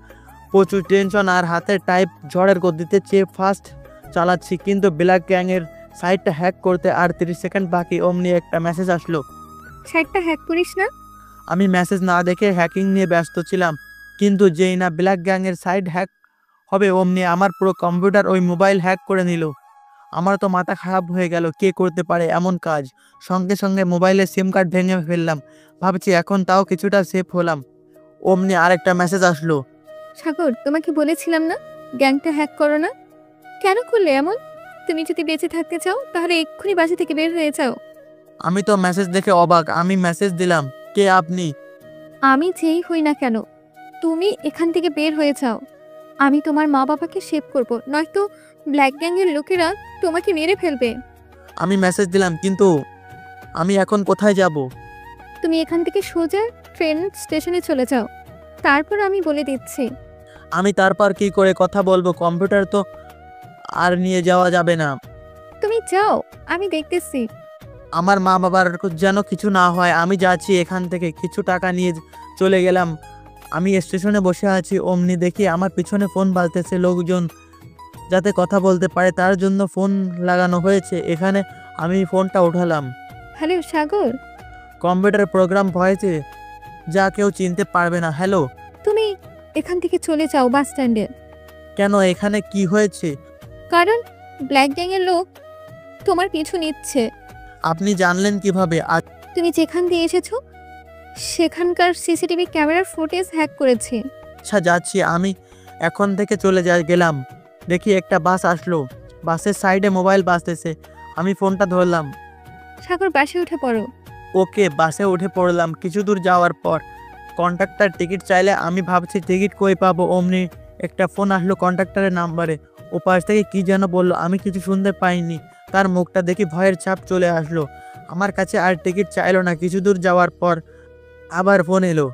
প্রচুর টেনশন, আর হাতের টাইপ ঝড়ের গতিতে চেয়ে ফাস্ট চালাচ্ছি। কিন্তু ব্ল্যাক গ্যাংয়ের সাইটটা হ্যাক করতে আর 30 সেকেন্ড বাকি। অমনি একটা মেসেজ আসলো, সাইটটা হ্যাক করিস না। আমি মেসেজ না দেখে হ্যাকিং নিয়ে ব্যস্ত ছিলাম, কিন্তু যেই না ব্ল্যাক গ্যাংয়ের সাইট হ্যাক হবে অমনি আমার পুরো কম্পিউটার ওই মোবাইল হ্যাক করে নিল। আমার তো মাথা খারাপ হয়ে গেল, কে করতে পারে এমন কাজ। সঙ্গে সঙ্গে মোবাইলের সিম কার্ড ভেঙে ফেললাম। ভাবছি এখন তাও কিছুটা সেফ হলাম। অমনি আরেকটা মেসেজ আসলো। সাগর, তোমাকে বলেছিলাম না গ্যাংটা হ্যাক করো না। কেন করলে এমন? তুমি যদি বেঁচে থাকতে চাও তাহলে এক্ষুনি বাসা থেকে বের হয়ে যাও। আমি তো মেসেজ দেখে অবাক। আমি মেসেজ দিলাম, কে আপনি? আমি যেই হই না কেন, তুমি এখান থেকে বের হয়ে যাও। আমি তোমার মা বাবাকে সেভ করব, নয়তো ব্ল্যাক গ্যাংয়ের লোকেরা তোমাকে মেরে ফেলবে। আমি মেসেজ দিলাম, কিন্তু আমি এখন কোথায় যাব? তুমি এখান থেকে সোজা ট্রেন স্টেশনে চলে যাও, তারপর আমি বলে দিচ্ছি। আমি তারপর কি করে কথা বলবো? কম্পিউটার তো আর নিয়ে যাওয়া যাবে না। তুমি যাও, আমি দেখতেছি। আমার মা বাবার যেন কিছু না হয়। আমি যাচ্ছি এখান থেকে। কিছু টাকা নিয়ে চলে গেলাম। আমি স্টেশনে বসে আছি, অমনি দেখি আমার পিছনে ফোন বাজতেছে। লোকজন যাতে কথা বলতে পারে তার জন্য ফোন লাগানো হয়েছে এখানে। আমি ফোনটা উঠালাম। হ্যালো সাগর। কম্পিউটার প্রোগ্রাম ভয়েছে, যা কেউ চিনতে পারবে না। হ্যালো। তুমি এখান থেকে চলে যাও বাস স্ট্যান্ডে। কেন? এখানে কি হয়েছে? কারণ ব্ল্যাক গ্যাংয়ের লোক তোমার পিছু নিচ্ছে। আপনি জানলেন কিভাবে? তুমি যেখান দিয়ে এসেছো সেখানকার সিসিটিভি ক্যামেরার ফুটেজ হ্যাক করেছে। আচ্ছা, যাচ্ছি আমি এখন থেকে চলে গেলাম। দেখি একটা বাস আসলো। বাসের সাইডে মোবাইল বাজতেছে। আমি ফোনটা ধরলাম। সাগর, বাসে উঠে পড়ো। ওকে, বাসে উঠে পড়লাম। কিছু দূর যাওয়ার পর কন্ট্রাক্টর টিকিট চাইলে আমি ভাবছি টিকিট কই পাবো, অমনি একটা ফোন আসলো কন্ট্রাক্টরের নাম্বারে। ও পাশ থেকে কি যেন বললো, আমি কিছু শুনতে পাইনি। তার মুখটা দেখি ভয়ের ছাপ চলে আসলো। আমার কাছে আর টিকিট চাইলো না। কিছু দূর যাওয়ার পর আবার ফোন এলো।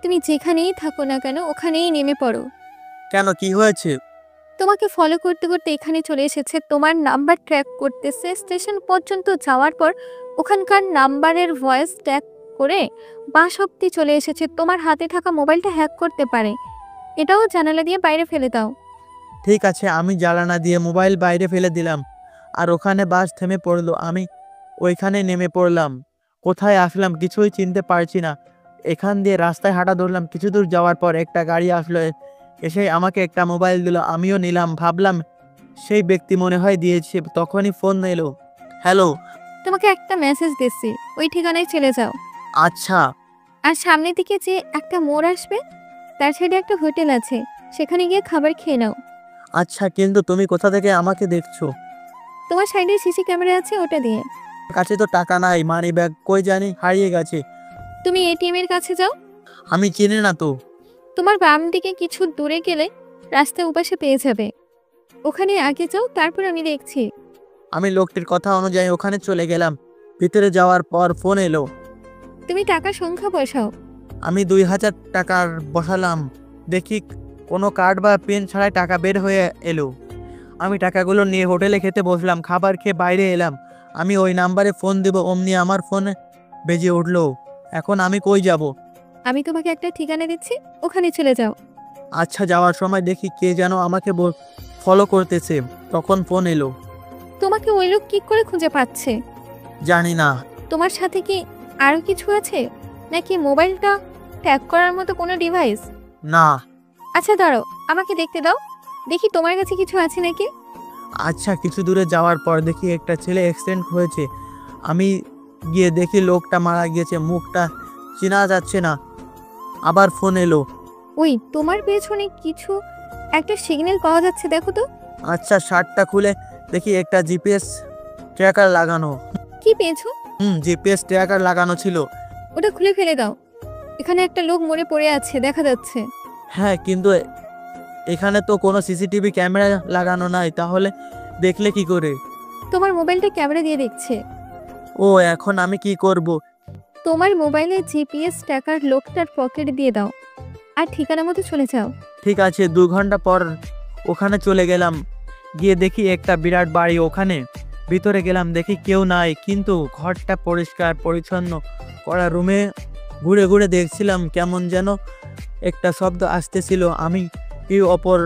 তুমি যেখানেই থাকো না কেন ওখানেই নেমে পড়ো। কেন, কি হয়েছে? তোমাকে ফলো করতে করতে এখানে চলে এসেছে, তোমার নাম্বার ট্র্যাক করতেছে। স্টেশন পর্যন্ত যাওয়ার পর ওখানকার নাম্বারের ভয়েস ট্র্যাক করে বাস অব্দি চলে এসেছে। তোমার হাতে থাকা মোবাইলটা হ্যাক করতে পারে। এটাও জানালা দিয়ে বাইরে ফেলে দাও। ঠিক আছে, আমি জানালা দিয়ে মোবাইল বাইরে ফেলে দিলাম। আর ওখানে বাস থেমে পড়লো। আমি ওইখানে নেমে পড়লাম। কোথায় আসলাম কিছুই চিনতে পারছি না। এখান দিয়ে রাস্তায় হাঁটা ধরলাম। কিছু দূর যাওয়ার পর একটা গাড়ি আসলো। এসে আমাকে একটা মোবাইল দিল। আমিও নিলাম। ভাবলাম সেই ব্যক্তি মনে হয় দিয়েছে। তখনই ফোন এলো। হ্যালো। তোমাকে একটা মেসেজ দিচ্ছি, ওই ঠিকানায় চলে যাও। আচ্ছা। আর সামনের দিকে যে একটা মোড় আসবে তার সাইডে একটা হোটেল আছে, সেখানে গিয়ে খাবার খেয়ে নাও। আচ্ছা, কিন্তু তুমি কোথা থেকে আমাকে দেখছো? তোমার সাইডে সিসি ক্যামেরা আছে, ওটা দিয়ে। কাছে তো টাকা নাই, মানি ব্যাগ কই জানি হারিয়ে গেছে। তুমি এটিএম এর কাছে যাও। আমি চিনি না তো। তোমার বাম দিকে কিছু দূরে গেলে রাস্তার উপাশে পেয়ে যাবে, ওখানে আগে যাও, তারপর আমি দেখছি। আমি লোকটির কথা অনুযায়ী ওখানে চলে গেলাম। ভিতরে যাওয়ার পর ফোন এলো। তুমি টাকার সংখ্যা বসাও। আমি 2000 টাকার বসালাম। দেখি কোনো কার্ড বা পেন ছাড়াই টাকা বের হয়ে এলো। আমি টাকাগুলো নিয়ে হোটেলে খেতে বসলাম। খাবার খেয়ে বাইরে এলাম। আমি ওই নাম্বারে ফোন দেব, অমনি আমার ফোনে বেজে উঠলো। এখন আমি কই যাব? আমি তোমাকে একটা ঠিকানা দিচ্ছি, ওখানে চলে যাও। আচ্ছা, যাওয়ার সময় দেখি কে যেন আমাকে ফলো করতেছে। তখন ফোন এলো। তোমাকে ওই লোক কি করে খুঁজে পাচ্ছে? জানি না। তোমার সাথে কি আরো কিছু আছে, নাকি মোবাইলটা ট্যাগ করার মতো কোনো ডিভাইস? না। আচ্ছা দাঁড়াও, আমাকে দেখতে দাও, দেখি তোমার কাছে কিছু আছে নাকি। আচ্ছা, কিছু দূরে যাওয়ার পর দেখি একটা ছেলে অ্যাক্সিডেন্ট হয়েছে। আমি গিয়ে দেখি লোকটা মারা গিয়েছে। মুখটা চেনা যাচ্ছে না। আবার ফোন এলো। ওই তোমার পেছনে কিছু একটা সিগন্যাল পাওয়া যাচ্ছে, দেখো তো। আচ্ছা, শার্টটা খুলে দেখি একটা জিপিএস ট্র্যাকার লাগানো। কি পেয়েছো? জিপিএস ট্র্যাকার লাগানো ছিল। ওটা খুলে ফেলে দাও। এখানে একটা লোক মরে পড়ে আছে, দেখা যাচ্ছে। হ্যাঁ, কিন্তু এখানে তো কোনো সিসিটিভি ক্যামেরা লাগানো নাই, তাহলে দেখলে কি করে? তোমার মোবাইলটা ক্যামেরা দিয়ে দেখছে। ও, এখন আমি কি করব? তোমার মোবাইলে জিপিএস ট্র্যাকার লোকটার পকেটে দিয়ে দাও আর ঠিকানা মতো চলে যাও। ঠিক আছে। 2 ঘন্টা পর ওখানে চলে গেলাম। গিয়ে দেখি একটা বিরাট বাড়ি। ওখানে ভিতরে গেলাম, দেখি কেউ নাই, কিন্তু ঘরটা পরিষ্কার পরিচ্ছন্ন করা। রুমে ঘুরে ঘুরে দেখছিলাম, কেমন যেন একটা শব্দ আসতেছিল। আমি কি অপর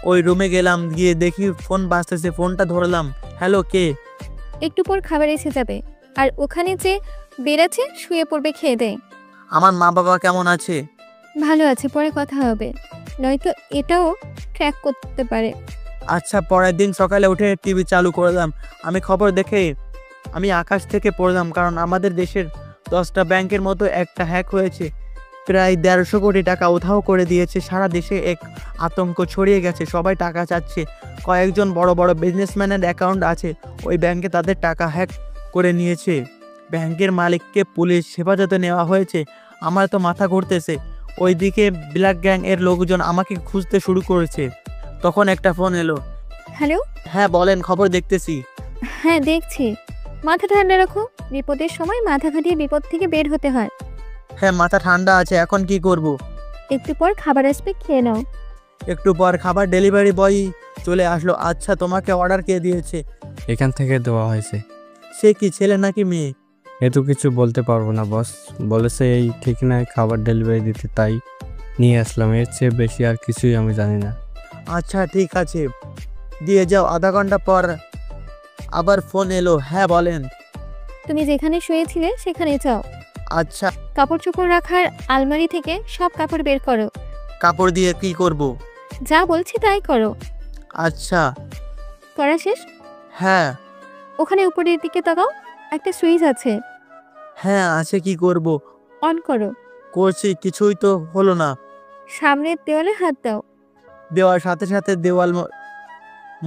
ওই রুমে গেলাম। গিয়ে দেখি ফোন বাজতেছে। ফোনটা ধরলাম। হ্যালো, কে? একটু পর খাবার এসে যাবে, আর ওখানে যে বেড়াচ্ছে শুয়ে পড়বে খেয়ে দেয়। আমার মা বাবা কেমন আছে? ভালো আছে, পরে কথা হবে, নয়তো এটাও ট্র্যাক করতে পারে। আচ্ছা, পরের দিন সকালে উঠে টিভি চালু করলাম। আমি খবর দেখে আমি আকাশ থেকে পড়লাম, কারণ আমাদের দেশের 10টা ব্যাংকের মতো একটা হ্যাক হয়েছে। প্রায় 150 কোটি টাকা উধাও করে দিয়েছে। সারা দেশে এক আতঙ্ক ছড়িয়ে গেছে, সবাই টাকা চাচ্ছে। কয়েকজন বড় বড় বিজনেসম্যানের অ্যাকাউন্ট আছে ওই ব্যাংকে, তাদের টাকা হ্যাক করে নিয়েছে। ব্যাংকের মালিককে পুলিশ হেফাজতে নেওয়া হয়েছে। আমার তো মাথা ঘুরতেছে। ওইদিকে ব্ল্যাক গ্যাং এর লোকজন আমাকে খুঁজতে শুরু করেছে। তখন একটা ফোন এলো। হ্যালো। হ্যাঁ বলেন, খবর দেখতেছি। হ্যাঁ দেখছি। মাথা ঠান্ডা রাখো, বিপদের সময় মাথা খাটিয়ে বিপদ থেকে বের হতে হয়। হ্যাঁ, মাথা ঠান্ডা আছে। এখন কি করব? একটু পর খাবার আসবে, খেয়ে নাও। একটু পর খাবার ডেলিভারি বয় চলে আসলো। আচ্ছা, তোমাকে অর্ডার কে দিয়েছে? এখান থেকে দেওয়া হয়েছে। সে কি ছেলে নাকি মেয়ে? এ তো কিছু বলতে পারবো না বস, বলেছে এই ঠিকানায় খাবার ডেলিভারি দিতে, তাই নিয়ে আসলাম। এর চেয়ে বেশি আর কিছুই আমি জানি না। আচ্ছা ঠিক আছে, দিয়ে যাও। আধা ঘন্টা পর আবার ফোন এলো। হ্যাঁ বলেন। তুমি যেখানে শুয়েছিলে সেখানে যাও। আচ্ছা। কাপড় চোপড় রাখার আলমারি থেকে সব কাপড় বের করো। কাপড় দিয়ে কি করব? যা বলছি তাই করো। আচ্ছা। করা শেষ? হ্যাঁ। ওখানে উপরের দিকে তাকাও, একটা সুইচ আছে। হ্যাঁ আছে, কি করব? অন করো। করছি, কিছুই তো হলো না। সামনের দেওয়ালে হাত দাও। দেওয়ার সাথে সাথে দেওয়াল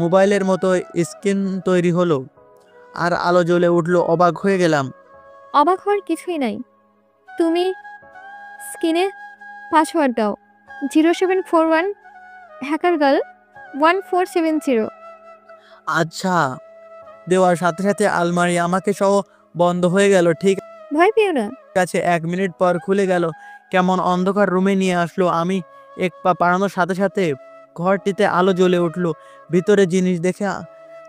মোবাইলের মতো স্ক্রিন তৈরি হলো আর আলো জ্বলে উঠলো। অবাক হয়ে গেলাম। অবাক হওয়ার কিছুই নাই। তুমি স্ক্রিনে পাসওয়ার্ড দাও, 0741 হ্যাকার গার্ল 1470। আচ্ছা। দেওয়ার সাথে সাথে আলমারি আমাকে সহ বন্ধ হয়ে গেল। ঠিক ভয় পেও না। আছে। 1 মিনিট পর খুলে গেল। কেমন অন্ধকার রুমে নিয়ে আসলো। আমি এক পা বাড়ানোর সাথে সাথে ঘরটিতে আলো জ্বলে উঠলো। ভিতরে জিনিস দেখে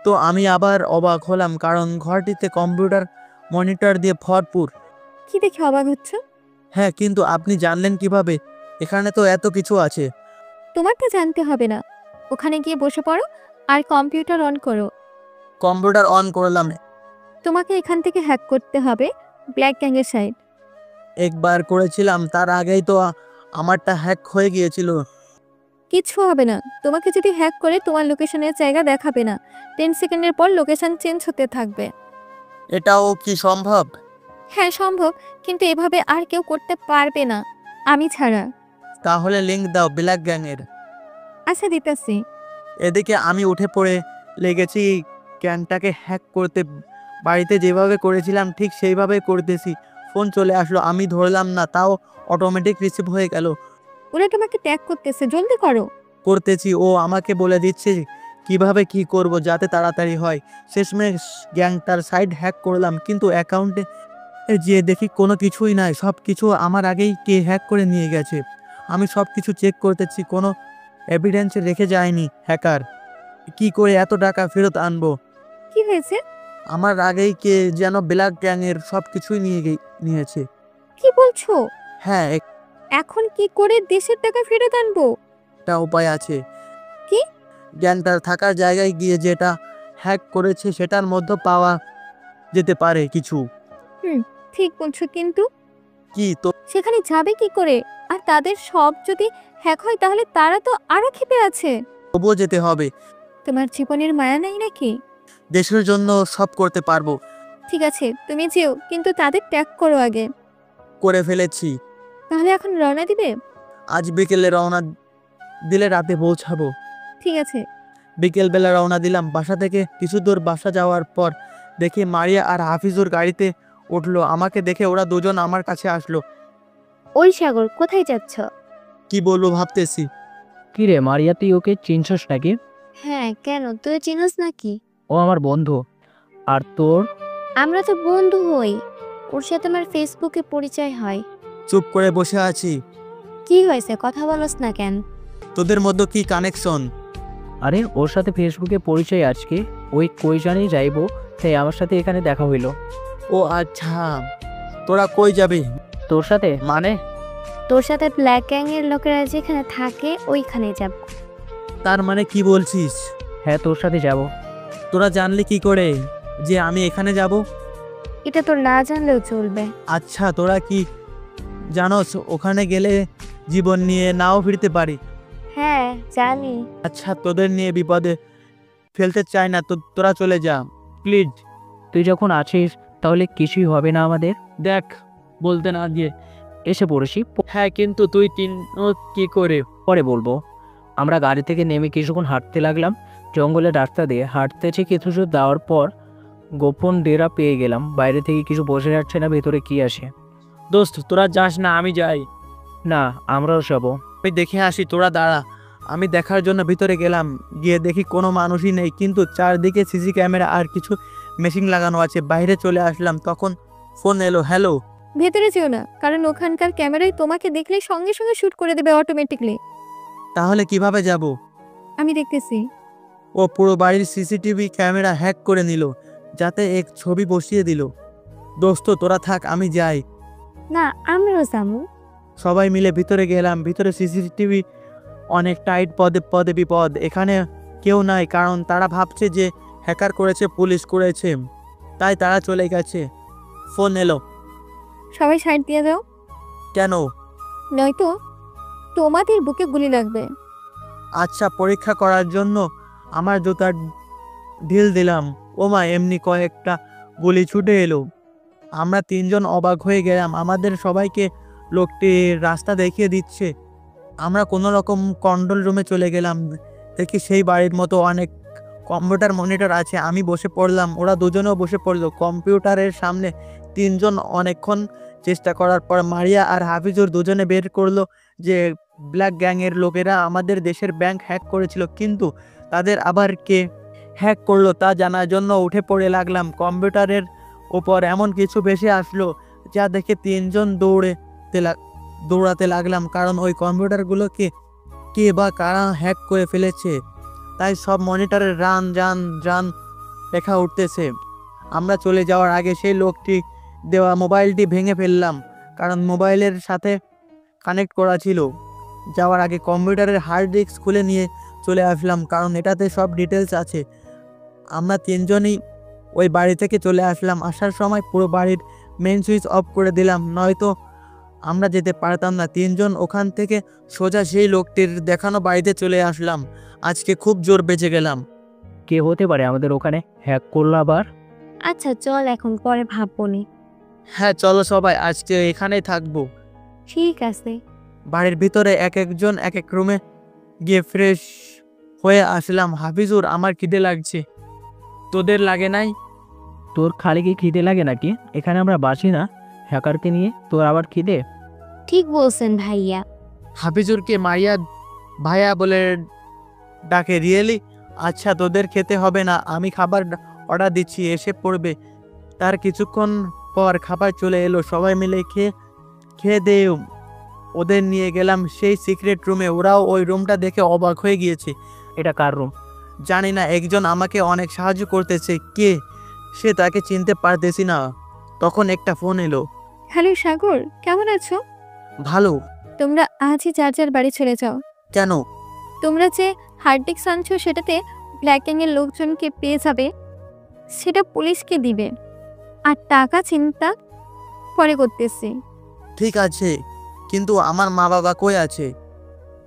তো আমি আবার অবাক হলাম, কারণ ঘরটিতে কম্পিউটার মনিটর দিয়ে ভরপুর। কি দেখে অবাক হচ্ছ? হ্যাঁ, কিন্তু আপনি জানলেন কিভাবে? এখানে তো এত কিছু আছে। তোমার তো জানতে হবে না। ওখানে গিয়ে বসে পড়ো আর কম্পিউটার অন করো। কম্পিউটার অন করলাম। তোমাকে এখান থেকে হ্যাক করতে হবে ব্ল্যাক গ্যাংয়ের সাইট। একবার করেছিলাম, তার আগেই তো আমারটা হ্যাক হয়ে গিয়েছিল। কিচ্ছু হবে না। তোমাকে যদি হ্যাক করে তোমার লোকেশনের জায়গা দেখাবে না, 10 সেকেন্ডের পর লোকেশন চেঞ্জ হতে থাকবে। এটাও কি সম্ভব? হ্যাঁ সম্ভব, কিন্তু এভাবে আর কেউ করতে পারবে না, আমি ছাড়া। তাহলে লিংক দাও ব্ল্যাক গ্যাংয়ের। আচ্ছা দিতেছি। এদিকে আমি উঠে পড়ে লেগেছি গ্যাংটাকে হ্যাক করতে। বাড়িতে যেভাবে করেছিলাম ঠিক সেইভাবে করতেছি। ফোন চলে আসলো, আমি ধরলাম না, তাও অটোমেটিক রিসিভ হয়ে গেল। ওরা তোমাকে ট্যাগ করতেছে, জলদি করো। করতেছি, ও আমাকে বলে দিচ্ছে কিভাবে কি করব যাতে তাড়াতাড়ি হয়। শেষমেশ গ্যাংটার সাইট হ্যাক করলাম, কিন্তু অ্যাকাউন্টে যেয়ে দেখি কোনো কিছুই নাই। সব কিছু আমার আগেই কে হ্যাক করে নিয়ে গেছে। আমি সব কিছু চেক করতেছি, কোনো এভিডেন্স রেখে যায়নি হ্যাকার। কি করে এত টাকা ফেরত আনবো? কি হয়েছে? আমার আগেই কে যেন ব্ল্যাক গ্যাংয়ের সব কিছুই নিয়েছে। কি বলছো? হ্যাঁ। এখন কি করে দেশের টাকা ফেরত আনবো? একটা উপায় আছে। কি? গ্যাংটার থাকার জায়গায় গিয়ে যেটা হ্যাক করেছে সেটার মধ্যে পাওয়া যেতে পারে কিছু। ঠিক বলছো, কিন্তু কি তো? সেখানে যাবে কি করে? আর তাদের সব যদি হ্যাক হয় তাহলে তারা তো আরো ক্ষেপে আছে। তবুও যেতে হবে। তোমার জীবনের মায়া নাই নাকি? দেশের জন্য সব করতে পারবো। ঠিক আছে তুমি যেও, কিন্তু তাদের ট্যাগ করো আগে। করে ফেলেছি। তাহলে এখন রওনা দিবে? আজ বিকেলে রওনা দিলে রাতে পৌঁছাবো। ঠিক আছে। বিকেলবেলা রওনা দিলাম। বাসা থেকে কিছু দূর বাসা যাওয়ার পর দেখি মারিয়া আর হাফিজুর গাড়িতে উঠলো। আমাকে দেখে ওরা দুজন আমার কাছে আসলো। ওই সাগর, কোথায় যাচ্ছ? কি বলবো ভাবতেছি। কি রে মারিয়া, তুই ওকে চিনছস নাকি? হ্যাঁ, কেন তুই চিনস নাকি? ও আমার বন্ধু। আর তোর? আমরা তো বন্ধু হই, ওর সাথে আমার ফেসবুকে পরিচয় হয়। চুপ করে বসে আছি। কি হয়েছে, কথা বলস না কেন? তোদের মধ্যে কি কানেকশন? আরে ওর সাথে ফেসবুকে পরিচয় আজকে, ওই কই জানি যাইবো, তাই আমার সাথে এখানে দেখা হইলো। ও আচ্ছা, তোরা কই যাবি? তোর সাথে? মানে? তোর সাথে ব্ল্যাক গ্যাং এর লোকেরা যেখানে থাকে ওইখানে যাব। তার মানে কি বলছিস? হ্যাঁ তোর সাথে যাব। তোরা জানলি কি করে যে আমি এখানে যাব? এটা তোর না জানলেও চলবে। আচ্ছা, তোরা কি জানোস ওখানে গেলে জীবন নিয়ে নাও ফিরতে পারি? হ্যাঁ জানি। আচ্ছা, তোদের নিয়ে বিপদে ফেলতে চাই না, তো তোরা চলে যা প্লিজ। তুই যখন আছিস তাহলে কিছুই হবে না আমাদের। দেখ, বলতে না দিয়ে এসে পড়েছি, হ্যাঁ, কিন্তু তুই কি করে? পরে বলবো। আমরা গাড়ি থেকে নেমে কিছুক্ষণ হাঁটতে লাগলাম। জঙ্গলের রাস্তা দিয়ে হাঁটতেছি, কিছু দূর যাওয়ার পর গোপন ডেরা পেয়ে গেলাম। বাইরে থেকে কিছু বোঝা যাচ্ছে না ভেতরে কি আসে। দোস্ত, তোরা যাস না, আমি যাই। না, আমরাও যাবো। আমি দেখে আসি, তোরা দাঁড়া। আমি দেখার জন্য ভিতরে গেলাম, গিয়ে দেখি কোনো মানুষই নেই, কিন্তু চারদিকে সিসি ক্যামেরা আর কিছু মেশিন লাগানো আছে। বাইরে চলে আসলাম, তখন ফোন এলো। হ্যালো। ভেতরে যেও না, কারণ ওখানকার ক্যামেরায় তোমাকে দেখলে সঙ্গে সঙ্গে শুট করে দেবে অটোমেটিকলি। তাহলে কিভাবে যাব? আমি দেখতেছি। ও পুরো বাড়ির সিসিটিভি ক্যামেরা হ্যাক করে নিল, যাতে এক ছবি বসিয়ে দিল। দোস্ত তোরা থাক, আমি যাই। না, আমরাও যাবো। সবাই মিলে ভিতরে গেলাম। ভিতরে সিসিটিভি অনেক টাইট, পদে পদে বিপদ। এখানে কেউ নাই, কারণ তারা ভাবছে যে হ্যাকার করেছে, পুলিশ করেছে, তাই তারা চলে গেছে। ফোন এলো। সবাই সাইড দিয়ে দাও, কেন? নয়তো তোমাদের বুকে গুলি লাগবে। আচ্ছা, পরীক্ষা করার জন্য আমার জুতার ঢিল দিলাম। ওমা, এমনি কয়েকটা গুলি ছুটে এলো। আমরা তিনজন অবাক হয়ে গেলাম। আমাদের সবাইকে লোকটি রাস্তা দেখিয়ে দিচ্ছে। আমরা কোনো রকম কন্ট্রোল রুমে চলে গেলাম। দেখি সেই বাড়ির মতো অনেক কম্পিউটার মনিটর আছে। আমি বসে পড়লাম, ওরা দুজনেও বসে পড়লো। কম্পিউটারের সামনে তিনজন অনেকক্ষণ চেষ্টা করার পর মারিয়া আর হাফিজুর দুজনে বের করলো যে ব্ল্যাক গ্যাংয়ের লোকেরা আমাদের দেশের ব্যাংক হ্যাক করেছিল, কিন্তু তাদের আবার কে হ্যাক করলো তা জানার জন্য উঠে পড়ে লাগলাম। কম্পিউটারের ওপর এমন কিছু ভেসে আসলো যা দেখে তিনজন দৌড়াতে লাগলাম, কারণ ওই কম্পিউটারগুলোকে কে বা কারা হ্যাক করে ফেলেছে। তাই সব মনিটরে রান জান জান লেখা উঠতেছে। আমরা চলে যাওয়ার আগে সেই লোকটি দেওয়া মোবাইলটি ভেঙে ফেললাম, কারণ মোবাইলের সাথে কানেক্ট করা ছিল। যাওয়ার আগে কম্পিউটারের হার্ড ডিস্ক খুলে নিয়ে চলে আসলাম, কারণ এটাতে সব ডিটেলস আছে। আমরা তিনজনই ওই বাড়ি থেকে চলে আসলাম। আসার সময় পুরো বাড়ির মেন সুইচ অফ করে দিলাম, নয়তো আমরা যেতে পারতাম না। তিনজন ওখান থেকে সোজা সেই লোকটির দেখানো বাড়িতে চলে আসলাম। আজকে খুব জোর বেঁচে গেলাম। কে হতে পারে আমাদের ওখানে হ্যাক করলো আবার? আচ্ছা চল, এখন পরে ভাববো নি। হ্যাঁ চলো সবাই, আজকে এখানেই থাকবো। ঠিক আছে। বাড়ির ভিতরে এক একজন এক এক রুমে গিয়ে ফ্রেশ হয়ে আসলাম। হাফিজুর, আমার খিদে লাগছে, তোদের লাগে নাই? তোর খালি কি খিদে লাগে নাকি? এখানে আমরা বাসি না হ্যাকারকে নিয়ে, তোর আবার খিদে? ঠিক বলছেন ভাইয়া। হাফিজুরকে মারিয়া ভাইয়া বলে ডাকে। রিয়েলি? আচ্ছা, তোদের খেতে হবে না, আমি খাবার অর্ডার দিচ্ছি, এসে পড়বে। তার কিছুক্ষণ পর খাবার চলে এলো। সবাই মিলে খেয়ে দিয়ে ওদের নিয়ে গেলাম সেই সিক্রেট রুমে। ওরাও ওই রুমটা দেখে অবাক হয়ে গিয়েছে। এটা কার রুম? জানি না, একজন আমাকে অনেক সাহায্য করতেছে। কে সে তাকে চিনতে পারতেছি না। তখন একটা ফোন এলো। হ্যালো সাগর, কেমন আছো? ভালো। তোমরা আজই যার যার বাড়ি চলে যাও। কেন? তোমরা যে হার্ড ডিস্ক আনছো সেটাতে ব্ল্যাক গ্যাংয়ের লোকজনকে পেয়ে যাবে, সেটা পুলিশকে দিবে। আর টাকা চিন্তা পরে করতেছি। ঠিক আছে, কিন্তু আমার মা বাবা কই আছে?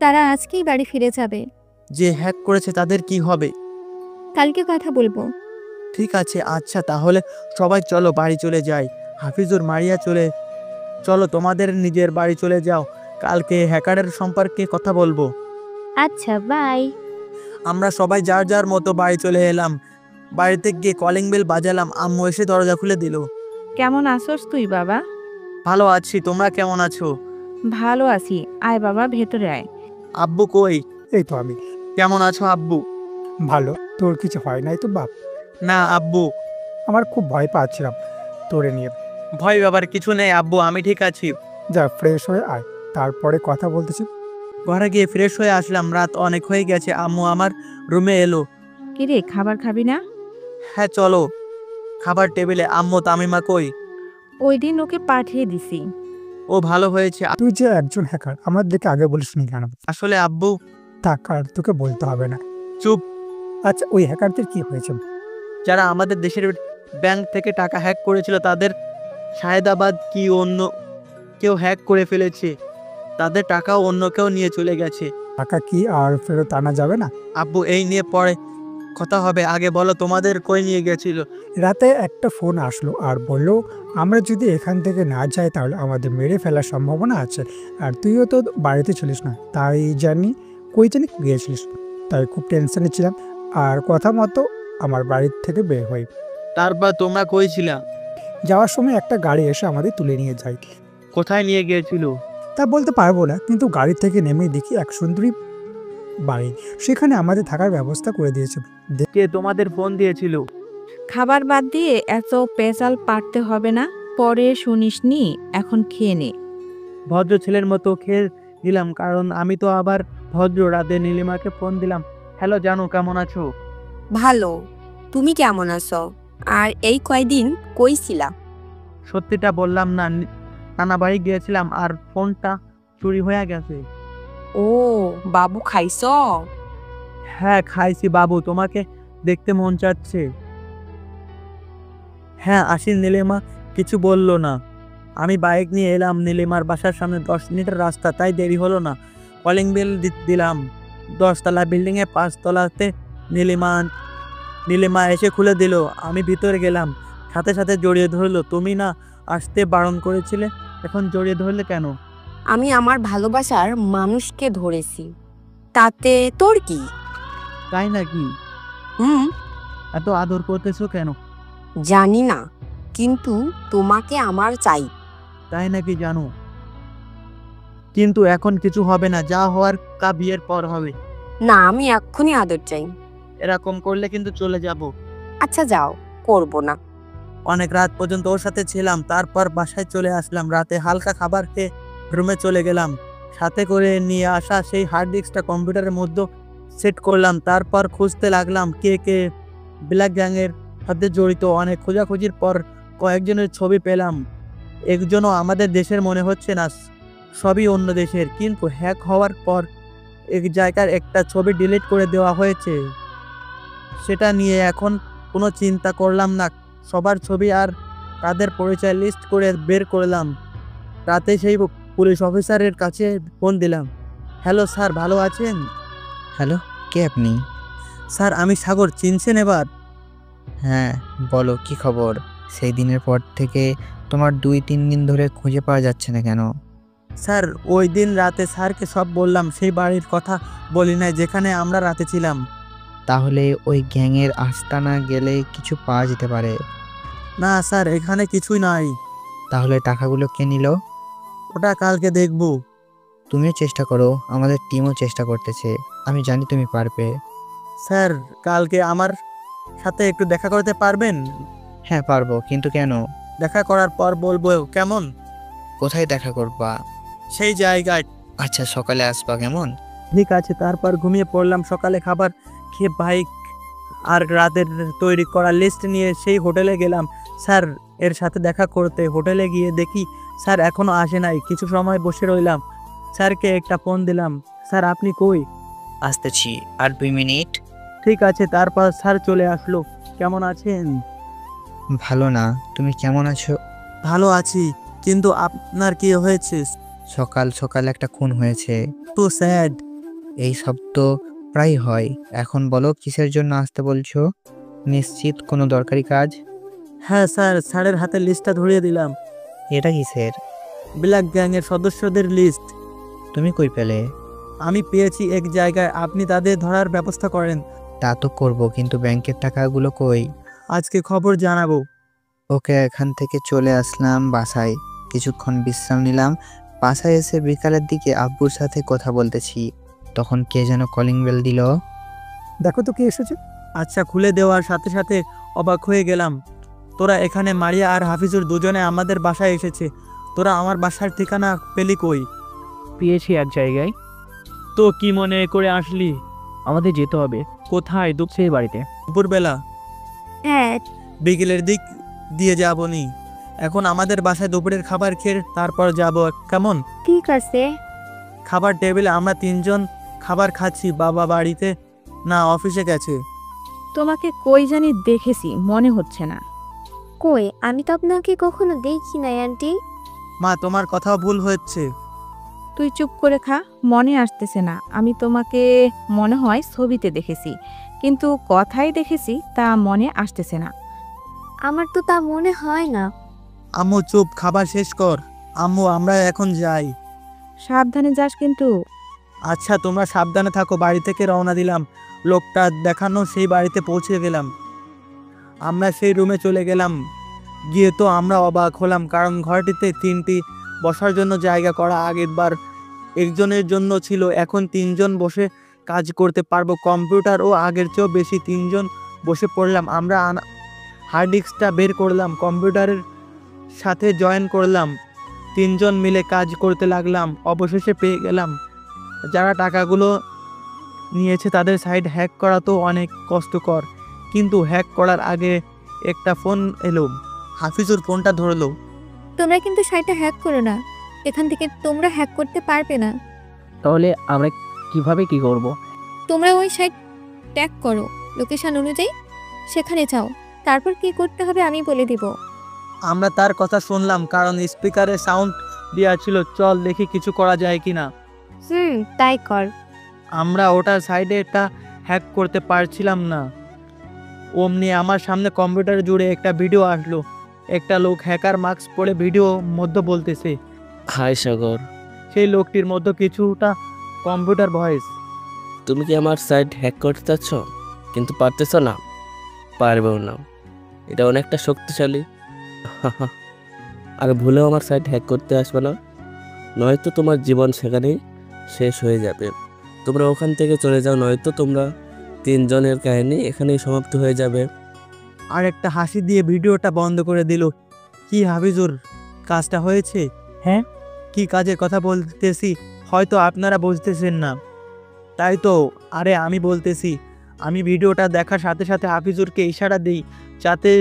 তারা আজকেই বাড়ি ফিরে যাবে। যে হ্যাক করেছে তাদের কি হবে? কালকে কথা বলবো। ঠিক আছে, আচ্ছা তাহলে সবাই চলো বাড়ি চলে যাই। হাফিজুর, মারিয়া চলো তোমাদের নিজের বাড়ি চলে যাও, কালকে হ্যাকারের সম্পর্কে কথা বলবো। আচ্ছা বাই। আমরা সবাই যার যার মতো বাড়ি চলে এলাম। বাড়িতে গিয়ে কলিং বেল বাজালাম। আম্মু এসে দরজা খুলে দিল। কেমন আছোস তুই বাবা? ভালো আছি, তোমরা কেমন আছো? ভালো আছি, আয় বাবা ভেতরে আয়। আব্বু কই? এই তো আমি। কেমন আছো আব্বু? ভালো। তোর কিছু হয় নাই তো বাপ? না আব্বু, আমার খুব ভয় পাচ্ছিলাম তোরে নিয়ে। ভয় বাবার কিছু নেই আব্বু, আমি ঠিক আছি। যা ফ্রেশ হয়ে আয়, তারপরে কথা বলতেছি। ঘরে গিয়ে ফ্রেশ হয়ে আসলাম। রাত অনেক হয়ে গেছে। আম্মু আমার রুমে এলো। কিরে, খাবার খাবি না? হ্যাঁ চলো। খাবার টেবিলে। আম্মু, তামিমা কই? ওই দিন ওকে পাঠিয়ে দিছি। ও ভালো হয়েছে। তুই যে একজন হ্যাকার, আমার দিকে আগে বলিসনি কেন? আসলে আব্বু। থাক, আর তোকে বলতে হবে না। চুপ। আচ্ছা, ওই হ্যাকারদের কি হয়েছে? যারা আমাদের দেশের ব্যাংক থেকে টাকা হ্যাক করেছিল, তাদের শাহেদাবাদ কি অন্য কেউ হ্যাক করে ফেলেছে। তাদের টাকাও অন্য কেউ নিয়ে চলে গেছে। টাকা কি আর ফেরত আনা যাবে না? আব্বু, এই নিয়ে পরে কথা হবে, আগে বলো তোমাদের কই নিয়ে গেছিল? রাতে একটা ফোন আসলো আর বলল আমরা যদি এখান থেকে না যাই তাহলে আমাদের মেরে ফেলার সম্ভাবনা আছে, আর তুইও তো বাড়িতে ছিলিস না, তাই জানি কই জানি গিয়েছিলিস। তাই খুব টেনশনে ছিলাম আর কথা মতো আমার বাড়ির থেকে বের হই। তারপর তোমরা কই ছিলা? যাওয়ার সময় একটা গাড়ি এসে আমাদের তুলে নিয়ে যায়। কোথায় নিয়ে গিয়েছিল? তা বলতে পারবো না, কিন্তু গাড়ি থেকে নেমে দেখি এক সুন্দরী বাড়ি, সেখানে আমাদের থাকার ব্যবস্থা করে দিয়েছে। কে তোমাদের ফোন দিয়েছিল? খাবার বাদ দিয়ে এত পেঁচাল পারতে হবে না, পরে শুনিসনি, এখন খেয়ে নে। ভদ্র ছেলের মতো খেয়ে দিলাম, কারণ আমি তো আবার ভদ্র। রাতে নীলিমাকে ফোন দিলাম, হ্যালো জানু, কেমন আছো? ভালো, তুমি কেমন আছো? আর এই কয়দিন কই ছিলা? সত্যিটা বললাম না, নানা বাড়ি গিয়েছিলাম আর ফোনটা চুরি হয়ে গেছে। ও বাবু, খাইছ? হ্যাঁ খাইছি বাবু, তোমাকে দেখতে মন চাচ্ছে। হ্যাঁ আসি। নীলিমা কিছু বললো না। আমি বাইক নিয়ে এলাম নীলিমার বাসার সামনে, 10 মিনিটের রাস্তা, তাই দেরি হলো না। কলিং বেল দিলাম। 10 তলা বিল্ডিংয়ে 5 তলাতে নীলিমা এসে খুলে দিল। আমি ভিতরে গেলাম, সাথে সাথে জড়িয়ে ধরলো। তুমি না আসতে বারণ করেছিলে, এখন জড়িয়ে ধরলে কেন? আমি আমার ভালোবাসার মানুষকে ধরেছি, তাতে তোর কি? তাই নাকি? এত আদর করতেছো কেন? জানি না, কিন্তু তোমাকে আমার চাই। তাই নাকি জানো? কিন্তু এখন কিছু হবে না, যা হওয়ার তা বিয়ের পর হবে। না, আমি এক্ষুনি আদর চাই। এরকম করলে কিন্তু চলে যাব। আচ্ছা যাও, করব না। অনেক রাত পর্যন্ত ওর সাথে ছিলাম, তারপর বাসায় চলে আসলাম। রাতে হালকা খাবার খেয়ে রুমে চলে গেলাম। সাথে করে নিয়ে আসা সেই হার্ড ডিস্কটা কম্পিউটারের মধ্যে সেট করলাম। তারপর খুঁজতে লাগলাম কে কে ব্ল্যাক গ্যাংয়ের সাথে জড়িত। অনেক খোঁজাখুঁজির পর কয়েকজনের ছবি পেলাম। একজনও আমাদের দেশের মনে হচ্ছে না, সবই অন্য দেশের। কিন্তু হ্যাক হওয়ার পর এক জায়গার একটা ছবি ডিলিট করে দেওয়া হয়েছে। সেটা নিয়ে এখন কোনো চিন্তা করলাম না। সবার ছবি আর তাদের পরিচয় লিস্ট করে বের করলাম। রাতে সেই পুলিশ অফিসারের কাছে ফোন দিলাম। হ্যালো স্যার, ভালো আছেন? হ্যালো, কে আপনি? স্যার আমি সাগর, চিনছেন এবার? হ্যাঁ বলো, কি খবর? সেই দিনের পর থেকে তোমার 2-3 দিন ধরে খুঁজে পাওয়া যাচ্ছে না কেন? স্যার ওই দিন রাতে স্যারকে সব বললাম, সেই বাড়ির কথা বলি নাই যেখানে আমরা রাতে ছিলাম। তাহলে ওই গ্যাংয়ের আস্তানা গেলে কিছু পাওয়া যেতে পারে। না স্যার, এখানে কিছুই নাই। তাহলে টাকাগুলো কে নিল? ওটা কালকে দেখব। তুমিও চেষ্টা করো, আমাদের টিমও চেষ্টা করতেছে, আমি জানি তুমি পারবে। স্যার কালকে আমার সাথে একটু দেখা করতে পারবেন? হ্যাঁ পারবো, কিন্তু কেন? দেখা করার পর বলবো, কেমন? কোথায় দেখা করবা? সেই জায়গায়। আচ্ছা, সকালে আসবা, কেমন? ঠিক আছে। তারপর ঘুমিয়ে পড়লাম। সকালে খাবার খেয়ে বাইক আর রাতের তৈরি করা লিস্ট নিয়ে সেই হোটেলে গেলাম স্যার এর সাথে দেখা করতে। হোটেলে গিয়ে দেখি স্যার এখনো আসে নাই। কিছু সময় বসে রইলাম, স্যারকে একটা ফোন দিলাম। স্যার আপনি কই? আসতেছি, আর 2 মিনিট। ঠিক আছে। তারপর স্যার চলে আসলো। কেমন আছেন? ভালো না, তুমি কেমন আছো? ভালো আছি, কিন্তু আপনার কি হয়েছে? সকাল সকাল একটা খুন হয়েছে। তো স্যাড। এই সব তো প্রায় হয়। এখন বলো কিসের জন্য আসতে বলছো? নিশ্চিত কোনো দরকারি কাজ? হ্যাঁ স্যার, স্যারের হাতে লিস্টটা ধরিয়ে দিলাম। এটা কিসের? ব্ল্যাক গ্যাংয়ের সদস্যদের লিস্ট। তুমি কই পেলে? আমি পেয়েছি এক জায়গায়, আপনি তাদের ধরার ব্যবস্থা করেন। তা তো করবো, কিন্তু ব্যাংকের টাকাগুলো কই? আজকে খবর জানাবো। ওকে, এখান থেকে চলে আসলাম বাসায়, কিছুক্ষণ বিশ্রাম নিলাম। বাসায় এসে বিকালের দিকে আব্বুর সাথে কথা বলতেছি, তখন কে যেন কলিং বেল দিল। দেখো তো কে এসেছে। আচ্ছা, খুলে দেওয়ার সাথে সাথে অবাক হয়ে গেলাম। তোরা এখানে? মারিয়া আর হাফিজুর দুজনে আমাদের বাসায় এসেছে। তোরা আমার বাসার ঠিকানা পেলি কই? পেয়েছি এক জায়গায়। তো কি মনে করে আসলি? আমাদের যেতে হবে। কোথায়? সেই বাড়িতে। দুপুরবেলা? হ্যাঁ। বিকেলের দিক দিয়ে যাবনি। এখন আমাদের বাসায় দুপুরের খাবার খেয়ে তারপর যাব, কেমন? ঠিক আছে। খাবার টেবিলে আমরা 3 জন খাবার খাচ্ছি। বাবা বাড়িতে না, অফিসে গেছে। তোমাকে কই জানি দেখেছি, মনে হচ্ছে না। কই, আমি তো আপনাকে কখনো দেখি নাই আন্টি। মা, তোমার কথাও ভুল হচ্ছে। তুই চুপ করে খা, মনে আসতেছে না। আমি তোমাকে মনে হয় ছবিতে দেখেছি। কিন্তু কথাই দেখেছি তা মনে আসতেছে না। আমার তো তা মনে হয় না। আম্মু চুপ, খাবার শেষ কর। আম্মু আমরা এখন যাই। সাবধানে যাস কিন্তু। আচ্ছা তোমরা সাবধানে থাকো। বাড়ি থেকে রওনা দিলাম, লোকটা দেখানো সেই বাড়িতে পৌঁছে গেলাম। আমরা সেই রুমে চলে গেলাম। গিয়ে তো আমরা অবাক হলাম, কারণ ঘরটিতে 3টি বসার জন্য জায়গা করা। আগের বার একজনের জন্য ছিল, এখন 3জন বসে কাজ করতে পারবো। কম্পিউটার ও আগের চেয়েও বেশি, 3জন বসে পড়লাম। আমরা হার্ড ডিস্কটা বের করলাম, কম্পিউটারের সাথে জয়েন করলাম, 3জন মিলে কাজ করতে লাগলাম। অবশেষে পেয়ে গেলাম। যারা টাকাগুলো নিয়েছে তাদের সাইট হ্যাক করা তো অনেক কষ্টকর, কিন্তু হ্যাক করার আগে একটা ফোন এলো। হাফিজুর ফোনটা ধরলো। তোমরা কিন্তু সাইটটা হ্যাক করো না, এখান থেকে তোমরা হ্যাক করতে পারবে না। তাহলে আমরা কিভাবে কি করব? তোমরা ওই সাইট ট্যাগ করো, লোকেশন অনুযায়ী সেখানে যাও, তারপর কি করতে হবে আমি বলে দিব। আমরা তার কথা শুনলাম, কারণ স্পিকারে সাউন্ড দেওয়া ছিল। চল দেখি কিছু করা যায় কিনা। তাই কর। আমরা ওটার সাইডে এটা হ্যাক করতে পারছিলাম না। অমনি আমার সামনে কম্পিউটার জুড়ে একটা ভিডিও আসলো। একটা লোক হ্যাকার মাস্ক পরে ভিডিও মধ্যে বলতেছে। হাই সাগর, সেই লোকটির মধ্যে কিছুটা কম্পিউটার ভয়েস। তুমি কি আমার সাইট হ্যাক করতে চাচ্ছ কিন্তু পারতেছ না? পারবেও না, এটা অনেকটা শক্তিশালী। আর ভুলেও আমার সাইট হ্যাক করতে আসবে না, নয়তো তোমার জীবন সেখানেই শেষ হয়ে যাবে। তোমরা ওখান থেকে চলে যাও, নয়তো তোমরা 3জনের কাহিনী এখানেই সমাপ্ত হয়ে যাবে। আর একটা হাসি দিয়ে ভিডিওটা বন্ধ করে দিল। কি হাফিজুর, কাজটা হয়েছে? হ্যাঁ। কি কাজের কথা বলতেছি হয়তো আপনারা বুঝতেছেন না, তাই তো। আরে আমি বলতেছি, আমি ভিডিওটা দেখার সাথে সাথে হাফিজুরকে ইশারা দিই, যাতে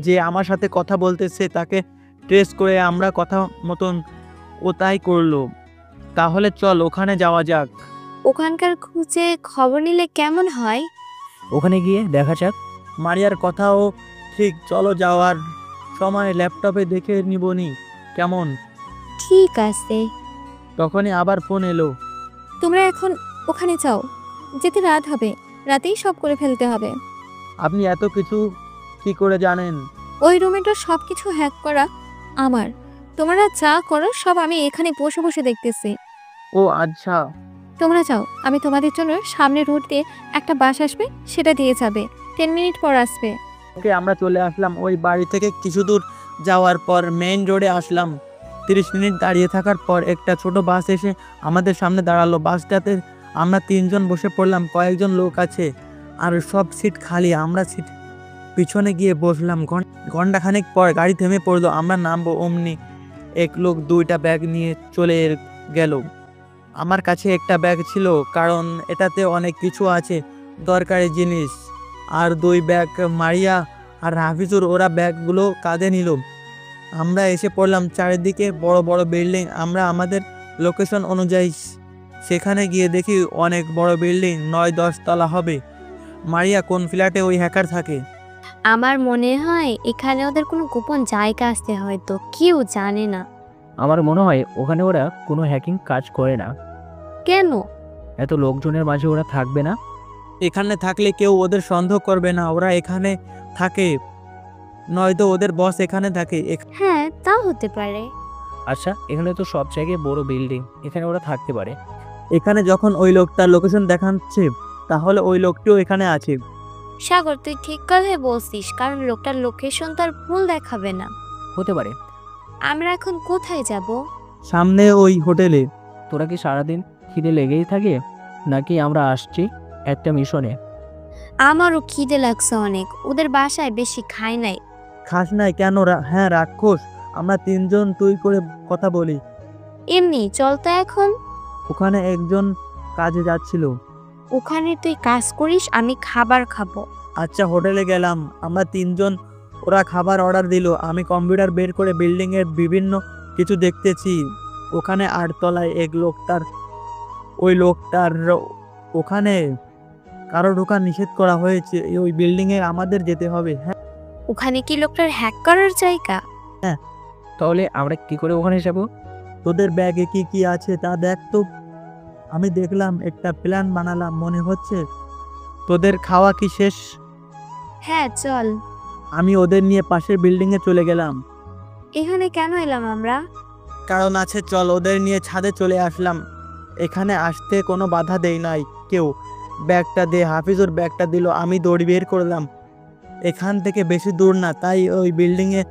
যে আমার সাথে কথা বলতেছে তাকে ট্রেস করে আমরা কথা মতন ও তাই করলো। তাহলে চল ওখানে যাওয়া যাক। ওখানকার খুঁজে খবর নিলে কেমন হয়? ওখানে গিয়ে দেখা যাক। মারিয়ার কথাও ঠিক, চলো যাওয়ার সময় ল্যাপটপে দেখে নিবনি কেমন। ঠিক আছে। তখনই আবার ফোন এলো। তোমরা এখন ওখানে যাও, যেতে রাত হবে, রাতেই সব করে ফেলতে হবে। আপনি এত কিছু কি করে জানেন? ওই রুমেটা সব কিছু হ্যাক করা আমার। তোমরা যা করো সব আমি এখানে বসে বসে দেখতেছি। ও আচ্ছা। তোমরা যাও, আমি তোমাদের জন্য সামনে রোড দিয়ে একটা বাস আসবে, সেটা দিয়ে যাবে, 10 মিনিট পর আসবে। ওকে, আমরা চলে আসলাম। ওই বাড়ি থেকে কিছু দূর যাওয়ার পর মেইন রোডে আসলাম। 30 মিনিট দাঁড়িয়ে থাকার পর একটা ছোট বাস এসে আমাদের সামনে দাঁড়ালো। বাসটাতে আমরা 3জন বসে পড়লাম, কয়েকজন লোক আছে আর সব সিট খালি। আমরা সিট পিছনে গিয়ে বসলাম। ঘন্টাখানেক পর গাড়ি থেমে পড়লো। আমরা নামবো, অমনি এক লোক 2টা ব্যাগ নিয়ে চলে গেল। আমার কাছে একটা ব্যাগ ছিল, কারণ এটাতে অনেক কিছু আছে, দরকারি জিনিস। আর 2 ব্যাগ মারিয়া আর হাফিজুর, ওরা ব্যাগগুলো কাঁধে নিল। আমরা এসে পড়লাম চারিদিকে বড় বড় বিল্ডিং। আমরা আমাদের লোকেশন অনুযায়ী সেখানে গিয়ে দেখি অনেক বড় বিল্ডিং, 9-10 তলা হবে। মারিয়া, কোন ফ্ল্যাটে ওই হ্যাকার থাকে? আমার মনে হয় এখানে ওদের কোনো গোপন জায়গা আছে, হয়তো কেউ জানে না। আমার মনে হয় ওখানে ওরা কোনো হ্যাকিং কাজ করে না। কেন? এত লোকজনের মাঝে ওরা থাকবে না। এখানে থাকলে কেউ ওদের সন্দেহ করবে না, ওরা এখানে থাকে, নয়তো ওদের বস এখানে থাকে। হ্যাঁ, তাও হতে পারে। আচ্ছা, এখানে তো সব জায়গায় বড় বিল্ডিং, এখানে ওরা থাকতে পারে। এখানে যখন ওই লোকটার লোকেশন দেখাচ্ছে, তাহলে ওই লোকটিও এখানে আছে। সাগর, তুই ঠিক কথাই বলছিস, কারণ লোকটার লোকেশন তার ভুল দেখাবে না। হতে পারে। আমরা এখন কোথায় যাব? সামনে ওই হোটেলে। তোরা কি সারাদিন খিদে লেগেই থাকে, নাকি আমরা আসছি একটা মিশনে? আমারও খিদে লাগছে অনেক, ওদের বাসায় বেশি খাই নাই। খাস নাই কেন? হ্যাঁ রাক্ষস, আমরা 3জন তুই করে কথা বলি। এমনি চল তো এখন। ওখানে একজন কাজে যাচ্ছিল। ওখানে তুই কাজ করিস, আমি খাবার খাবো। আচ্ছা, হোটেলে গেলাম আমরা 3জন। ওরা খাবার অর্ডার দিল। আমি কম্পিউটার বের করে বিল্ডিং এর বিভিন্ন কিছু দেখতেছি। ওখানে 8 তলায় এক লোকটার, ওই লোকটার ওখানে কারো ঢোকা নিষেধ করা হয়েছে। ওই বিল্ডিং এ আমাদের যেতে হবে। হ্যাঁ। ওখানে কি লোকটার হ্যাক করার জায়গা? হ্যাঁ। তাহলে আমরা কি করে ওখানে যাব? তোদের ব্যাগে কি কি আছে তা দেখ তো। আমি দেখলাম, একটা প্ল্যান বানালাম, মনে হচ্ছে তোদের খাওয়া কি শেষ? হ্যাঁ চল। আমি ওদের নিয়ে পাশের বিল্ডিংয়ে চলে গেলাম। এখানে কেন এলাম আমরা? কারণ আছে, চল। ওদের নিয়ে ছাদে চলে আসলাম। এখানে আসতে কোনো বাধা দেই নাই কেউ। ব্যাগটা দে। হাফিজুর ব্যাগটা দিল, আমি দড়ি বের করলাম। এখান থেকে বেশি দূর না, তাই ওই বিল্ডিংয়ে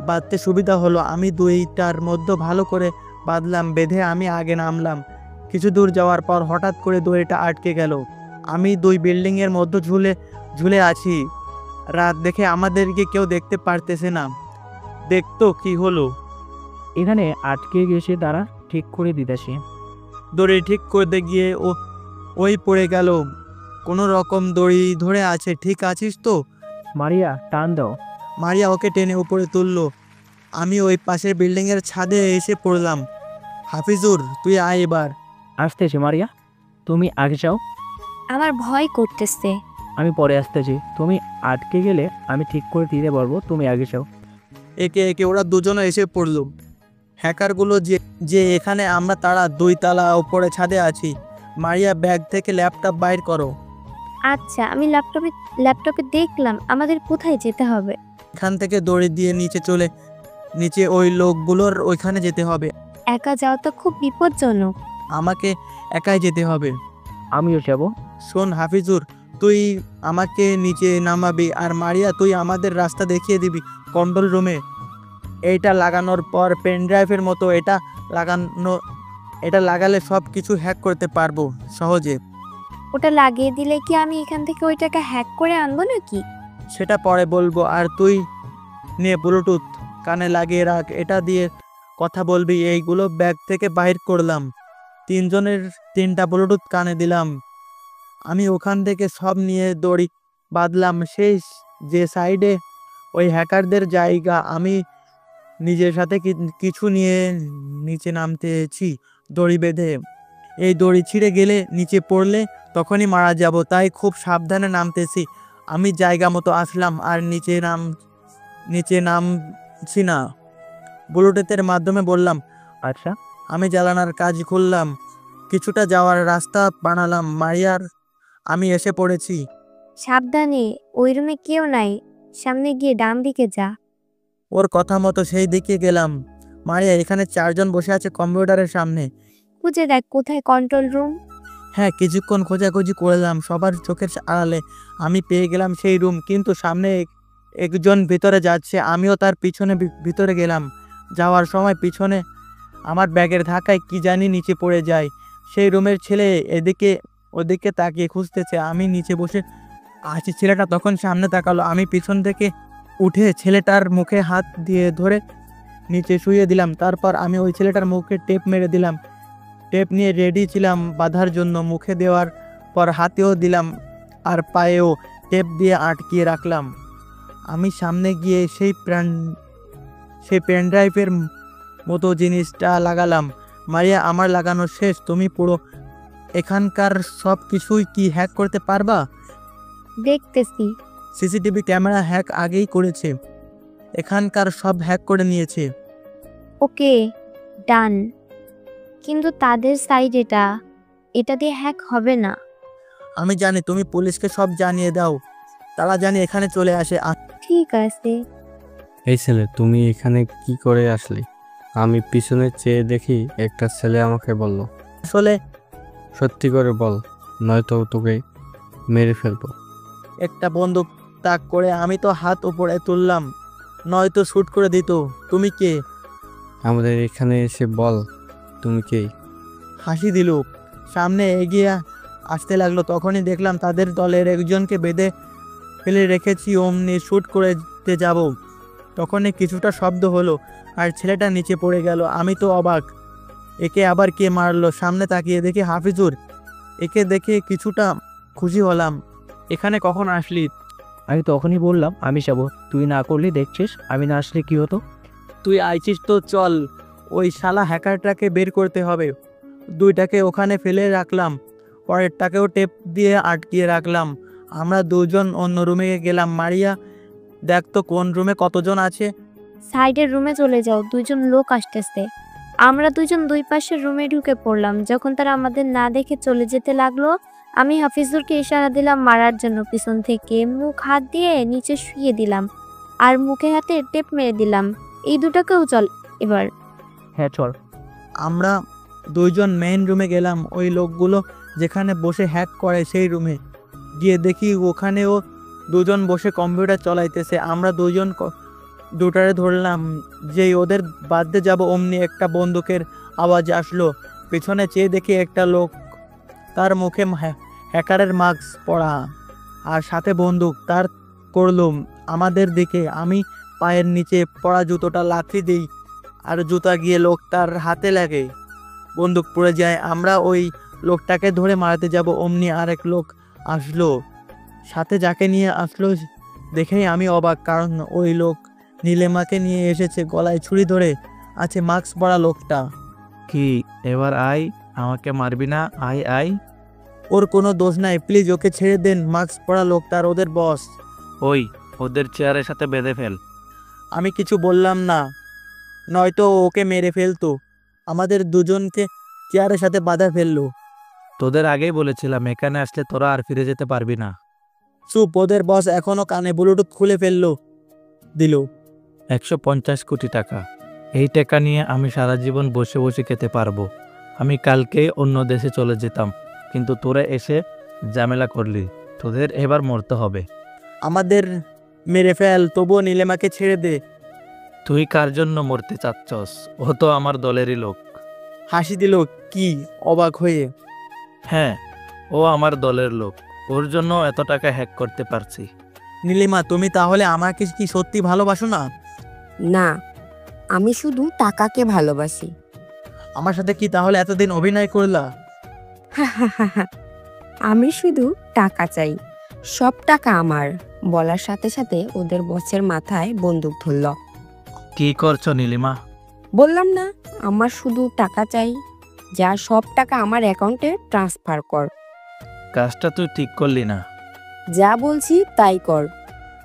বাঁধতে সুবিধা হলো। আমি দুইটার মধ্যে ভালো করে বাঁধলাম, বেঁধে আমি আগে নামলাম। কিছু দূর যাওয়ার পর হঠাৎ করে দড়িটা আটকে গেল। আমি দুই বিল্ডিংয়ের মধ্যে ঝুলে আছি। রাত দেখে আমাদেরকে কেউ দেখতে পারতেছে না। দেখতো কি হলো? এখানে আটকে গেছে, তারা ঠিক করে দিতেছে। দড়ি ঠিক করতে গিয়ে ওই পড়ে গেল। কোনো রকম দড়ি ধরে আছে। ঠিক আছিস তো? মারিয়া, টান দাও। মারিয়া ওকে টেনে উপরে তুললো। আমি ওই পাশের বিল্ডিংয়ের ছাদে এসে পড়লাম। হাফিজুর, তুই আয় এবার। আসতেছি মারিয়া, তুমি আগে যাও। আমার ভয় করতেছে। আমি পরে আসতেছি। তুমি আটকে গেলে আমি ঠিক করে দিতে পারবো, তুমি আগে যাও। একে একে ওরা দুজনে এসে পড়লো। হ্যাকারগুলো যে এখানে, আমরা তারা 2 তলা উপরে ছাদে আছি। মারিয়া, ব্যাগ থেকে ল্যাপটপ বাইর করো। আচ্ছা, আমি ল্যাপটপে দেখলাম। আমাদের কোথায় যেতে হবে? এখান থেকে দড়ি দিয়ে নিচে ওই লোকগুলোর ওইখানে যেতে হবে। একা যাওয়া তো খুব বিপজ্জনক। আমাকে একাই যেতে হবে। আমিও যাব। শোন হাফিজুর, তুই আমাকে নিচে নামাবি, আর মারিয়া তুই আমাদের রাস্তা দেখিয়ে দিবি কন্ট্রোল রুমে। এইটা লাগানোর পর পেনড্রাইভের মতো এটা লাগালে সব কিছু হ্যাক করতে পারবো সহজে। ওটা লাগিয়ে দিলে কি আমি এখান থেকে ওই টাকা হ্যাক করে আনবো নাকি? সেটা পরে বলবো। আর তুই নে ব্লুটুথ কানে লাগিয়ে রাখ, এটা দিয়ে কথা বলবি। এইগুলো ব্যাগ থেকে বাইর করলাম। 3 জনের 3টা ব্লুটুথ কানে দিলাম। আমি ওখান থেকে সব নিয়ে দড়ি বাঁধলাম। সেই যে সাইডে ওই হ্যাকারদের জায়গা, আমি নিজের সাথে কিছু নিয়ে নিচে নামতেছি দড়ি বেঁধে। এই দড়ি ছিঁড়ে গেলে নিচে পড়লে তখনই মারা যাব, তাই খুব সাবধানে নামতেছি। আমি জায়গা মতো আসলাম আর নিচে নামছি না। ব্লুটুথের মাধ্যমে বললাম, আচ্ছা। আমি জ্বালানার কাজ খুললাম, কিছুটা যাওয়ার রাস্তা বানালাম। মারিয়ার আমি এসে পড়েছি। সাবধানে, ওই রুমে কেউ নাই। সামনে গিয়ে ডান দিকে যা। ওর কথা মতো সেই দিকে গেলাম। মারিয়া, এখানে 4 জন বসে আছে কম্পিউটারের সামনে। খুঁজে দেখ কোথায় কন্ট্রোল রুম। হ্যাঁ, কিছুক্ষণ খোঁজাখুঁজি করলাম সবার চোখের আড়ালে। আমি পেয়ে গেলাম সেই রুম, কিন্তু সামনে একজন ভিতরে যাচ্ছে। আমিও তার পিছনে ভিতরে গেলাম। যাওয়ার সময় পিছনে আমার ব্যাগের ধাক্কায় কি জানি নিচে পড়ে যায়। সেই রুমের ছেলে এদিকে ওদিকে তাকিয়ে খুঁজতেছে। আমি নিচে বসে আছি। ছেলেটা তখন সামনে তাকালো। আমি পিছন থেকে উঠে ছেলেটার মুখে হাত দিয়ে ধরে নিচে শুইয়ে দিলাম। তারপর আমি ওই ছেলেটার মুখে টেপ মেরে দিলাম। টেপ নিয়ে রেডি ছিলাম বাঁধার জন্য। মুখে দেওয়ার পর হাতেও দিলাম আর পায়েও টেপ দিয়ে আটকিয়ে রাখলাম। আমি সামনে গিয়ে সেই পেনড্রাইভের মতো জিনিসটা লাগালাম। মারিয়া, আমার লাগানো শেষ। তুমি পুরো এখানকার সব কিছুই কি হ্যাক করতে পারবা? দেখতেছি। সিসিটিভি ক্যামেরা হ্যাক আগেই করেছে। এখানকার সব হ্যাক করে নিয়েছে। ওকে, ডান। কিন্তু তাদের সাইড এটা দিয়ে হ্যাক হবে না। আমি জানি, তুমি পুলিশকে সব জানিয়ে দাও, তারা জানি এখানে চলে আসে। ঠিক আছে। এই ছেলে, তুমি এখানে কি করে আসলে? আমি পিছনে চেয়ে দেখি একটা ছেলে আমাকে বলল। আসলে সত্যি করে বল, নয়তো তোকে মেরে ফেলবো। একটা বন্দুক তাক করে আমি তো হাত উপরে তুললাম, নয়তো শুট করে দিত। তুমি কে? আমাদের এখানে এসে বল তুমি কে। হাসি দিল। সামনে এগিয়ে আসতে লাগলো। তখনই দেখলাম তাদের দলের একজনকে বেঁধে ফেলে রেখেছি। অমনি শুট করতে যাব, তখনই কিছুটা শব্দ হলো আর ছেলেটা নিচে পড়ে গেল। আমি তো অবাক, একে আবার কে মারলো? সামনে তাকিয়ে দেখি হাফিজুর। একে দেখে কিছুটা খুশি হলাম। এখানে কখন আসলি? আমি তখনই বললাম আমি যাব। তুই না করলে দেখছিস, আমি না আসলে কি হতো? তুই আইছিস তো চল, ওই শালা হ্যাকারটাকে বের করতে হবে। 2টাকে ওখানে ফেলে রাখলাম, পরেরটাকেও টেপ দিয়ে আটকিয়ে রাখলাম। আমরা 2 জন অন্য রুমে গেলাম। মারিয়া, দেখ তো কোন রুমে কতজন আছে। সাইডের রুমে চলে যাও, 2 জন লোক আসতেছে। আমরা 2 জন 2 পাশের রুমে ঢুকে পড়লাম। যখন তারা আমাদের না দেখে চলে যেতে লাগলো, আমি হাফিজুরকে ইশারা দিলাম মারার জন্য, পিছন থেকে মুখ হাত দিয়ে নিচে শুইয়ে দিলাম আর মুখে হাতে টেপ মেরে দিলাম। এই দুটাকেও চল এবার। হ্যাঁ চল। আমরা দুইজন মেইন রুমে গেলাম, ওই লোকগুলো যেখানে বসে হ্যাক করে সেই রুমে গিয়ে দেখি ওখানেও দুজন বসে কম্পিউটার চালাইতেছে। আমরা দুটারে ধরলাম, যেই ওদের বাদে যাব অমনি একটা বন্দুকের আওয়াজ আসলো। পিছনে চেয়ে দেখি একটা লোক, তার মুখে হ্যাকারের মাস্ক পরা আর সাথে বন্দুক, তার করলুম আমাদের দিকে। আমি পায়ের নিচে পড়া জুতোটা লাথি দিই আর জুতা গিয়ে লোকটার হাতে লাগে, বন্দুক পড়ে যায়। আমরা ওই লোকটাকে ধরে মারতে যাব অমনি আরেক লোক আসলো। সাথে যাকে নিয়ে আসলো দেখেই আমি অবাক, কারণ ওই লোক নীলিমাকে নিয়ে এসেছে, গলায় ছুরি ধরে আছে মাস্ক পরা লোকটা। কি এবার আই, আমাকে মারবি না? I I. ওর কোনো দোষ নাই, প্লিজ ওকে ছেড়ে দেন। মাস্ক পরা লোকটার ওদের বস। ওই ওদের চেয়ারের সাথে বেঁধে ফেল। আমি কিছু বললাম না, নয়তো ওকে মেরে ফেলতো। আমাদের দুজনকে চেয়ারের সাথে বাঁধা ফেললো। তোদের আগেই বলেছিলাম এখানে আসলে তোরা আর ফিরে যেতে পারবি না। চুপ, ওদের বস এখনো কানে ব্লুটুথ খুলে ফেললো দিল। 150 কোটি টাকা। এই টাকা নিয়ে আমি সারা জীবন বসে বসে খেতে পারবো। আমি কালকে অন্য দেশে চলে যেতাম, কিন্তু তোরা এসে ঝামেলা করলি। তোদের এবার মরতে হবে। আমাদের মেরে ফেল, তবুও নীলিমাকে ছেড়ে দে। তুই কার জন্য মরতে চাচ্ছস? ও তো আমার দলেরই লোক। হাসি দিল কি অবাক হয়ে। হ্যাঁ, ও আমার দলের লোক, ওর জন্য এত টাকা হ্যাক করতে পারছি। নীলিমা, তুমি তাহলে আমাকে কি সত্যি ভালোবাসো না? না, আমি শুধু টাকাকে ভালোবাসি। আমার সাথে কি তাহলে এতদিন অভিনয় করলা? আমি শুধু টাকা চাই, সব টাকা আমার। বলার সাথে সাথে ওদের বসের মাথায় বন্দুক ধরল। কি করছো নীলিমা? বললাম না, আমার শুধু টাকা চাই, যা সব টাকা আমার অ্যাকাউন্টে ট্রান্সফার কর। কাজটা তুই ঠিক করলি না। যা বলছি তাই কর।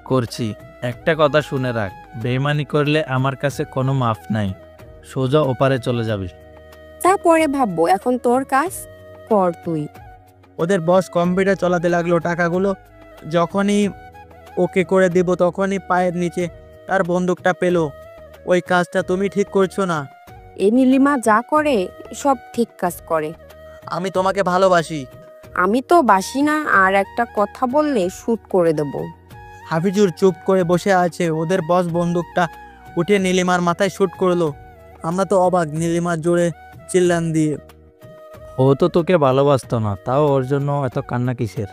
করছি। একটা কথা শুনে রাখ, বেইমানি করলে আমার কাছে কোনো মাফ নাই। সোজা ওপারে চলে যাবি। তারপরে ভাববো, এখন তোর কাজ কর তুই। ওদের বস কম্পিউটার চালাতে লাগলো। টাকাগুলো যখনই ওকে করে দিব তখনই পায়ের নিচে তার বন্দুকটা পেল। ওই কাজটা তুমি ঠিক করছো না। এই নীলিমা যা করে সব ঠিক কাজ করে। আমি তোমাকে ভালোবাসি। আমি তো বাসি না, আর একটা কথা বললে শুট করে দেব। হাফিজুর চুপ করে বসে আছে। ওদের বস বন্দুকটা উঠে নীলিমার মাথায় শুট করলো। আমরা তো অবাক, নীলিমার জোরে চিল্লান দিয়ে। ও তো তোকে ভালোবাসতো না, তাও ওর জন্য এত কান্না কিসের?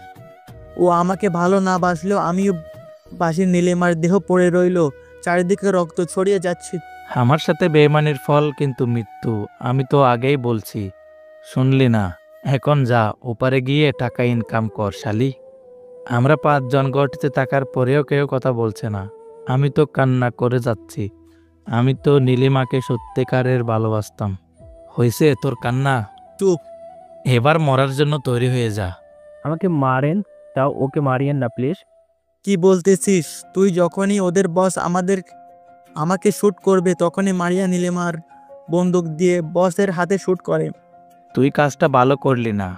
ও আমাকে ভালো না বাসলেও আমিও বাসি। নীলিমার দেহ পড়ে রইল, চারিদিকে রক্ত ছড়িয়ে যাচ্ছে। আমার সাথে বেইমানির ফল কিন্তু মৃত্যু। আমি তো আগেই বলছি, শুনলি না? এখন যা, ওপারে গিয়ে টাকা ইনকাম কর শালি। আমরা 5 জন গটিতে থাকার পরেও কেউ কথা বলছে না। আমি তো কান্না করে যাচ্ছি। আমি তো নীলিমাকে সত্যিকারের ভালোবাসতাম। হয়েছে তোর কান্না? চুপ। এবার মরার জন্য তৈরি হয়ে যা। আমাকে মারেন, তাও ওকে মারিয়েন না প্লিজ। কি বলতেছিস তুই? যখনই ওদের বস আমাকে শুট করবে তখনই মারিয়া নীলিমার বন্দুক দিয়ে বসের হাতে শুট করে। তুই কাজটা ভালো করলি না।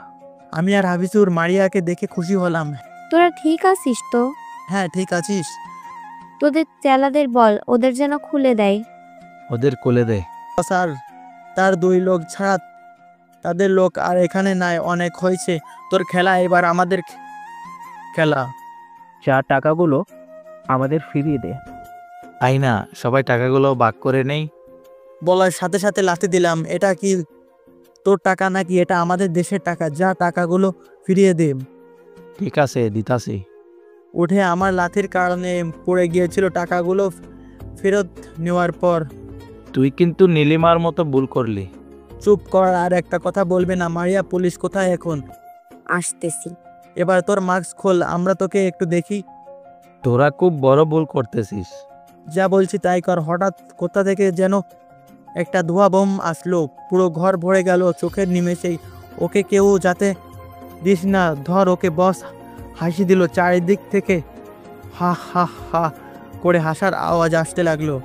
আমি আর হাফিজুর মারিয়াকে দেখে খুশি হলাম। তোরা ঠিক আছিস তো? হ্যাঁ ঠিক আছিস। তোদের চেলাদের বল ওদের যেন খুলে দেয়। ওদের কোলে দে। স্যার, তার 2 লোক ছাড়া তাদের লোক আর এখানে নাই। অনেক হয়েছে তোর খেলা, এবার আমাদের খেলা। যা টাকাগুলো আমাদের ফিরিয়ে দে। আইনা, সবাই টাকাগুলো ভাগ করে নেই। বলার সাথে সাথে লাথি দিলাম। এটা কি তোর টাকা নাকি? এটা আমাদের দেশের টাকা, যা টাকাগুলো ফিরিয়ে দে। ঠিক আছে, দিতাছি। উঠে আমার লাথির কারণে পড়ে গিয়েছিল। টাকাগুলো ফেরত নেওয়ার পর তুই কিন্তু নীলিমার মতো ভুল করলি। চুপ কর, আর একটা কথা বলবে না। মারিয়া, পুলিশ কোথায় এখন? আসতেছি। এবার তোর মাস্ক খোল, আমরা তোকে একটু দেখি। তোরা খুব বড় ভুল করতেছিস। যা বলছি তাই কর। হঠাৎ কোথা থেকে যেন একটা ধোঁয়া বোম আসলো, পুরো ঘর ভরে গেল চোখের নিমেষেই। ওকে কেউ যাতে দিস না, ধর ওকে। বস হাসি দিল। চারিদিক থেকে হা হা হা করে হাসার আওয়াজ আসতে লাগলো।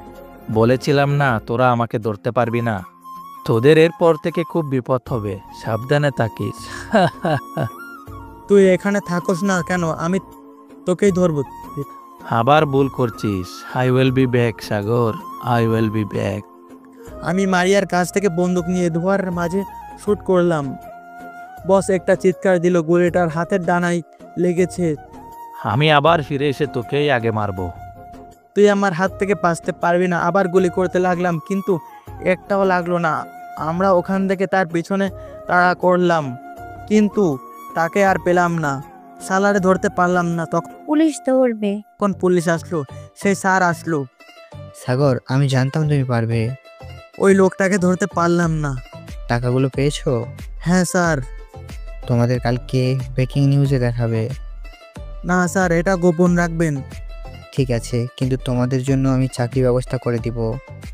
বলেছিলাম না তোরা আমাকে ধরতে পারবি না। তোদের এরপর থেকে খুব বিপদ হবে, সাবধানে থাকিস। তুই এখানে থাকোস না কেন, আমি তোকেই ধরবো। আবার ভুল করছিস। I will be back Sagar, I will be back. আমি মারিয়ার কাছ থেকে বন্দুক নিয়ে ধোয়ার মাঝে শুট করলাম। বস একটা চিৎকার দিল, গুলিটার হাতের ডানায় লেগেছে। আমি আবার ফিরে এসে তোকেই আগে মারবো। তুই আমার হাত থেকে বাঁচতে পারবি না। আবার গুলি করতে লাগলাম, কিন্তু একটাও লাগলো না। আমরা ওখান থেকে তার পিছনে তাড়া করলাম, কিন্তু তাকে আর পেলাম না। সালারে ধরতে পারলাম না। পুলিশ ধরবে। তখন পুলিশ আসলো, সেই স্যার আসলো। সাগর, আমি জানতাম তুমি পারবে। ওই লোকটাকে ধরতে পারলাম না। টাকাগুলো পেয়েছো? হ্যাঁ স্যার। তোমাদের কালকে ব্রেকিং নিউজে দেখাবে। না স্যার, এটা গোপন রাখবেন। ঠিক আছে, কিন্তু তোমাদের জন্য আমি চাকরি ব্যবস্থা করে দিব।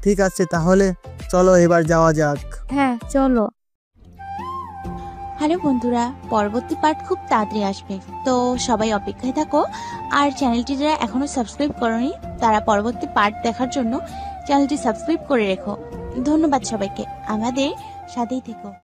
ঠিক আছে, তাহলে চলো এবার যাওয়া যাক। হ্যাঁ চলো। হ্যালো বন্ধুরা, পরবর্তী পার্ট খুব তাড়াতাড়ি আসবে, তো সবাই অপেক্ষায় থাকো। আর চ্যানেলটি যারা এখনো সাবস্ক্রাইব করোনি তারা পরবর্তী পার্ট দেখার জন্য চ্যানেলটি সাবস্ক্রাইব করে রেখো। ধন্যবাদ সবাইকে, আমাদের সাথেই থেকো।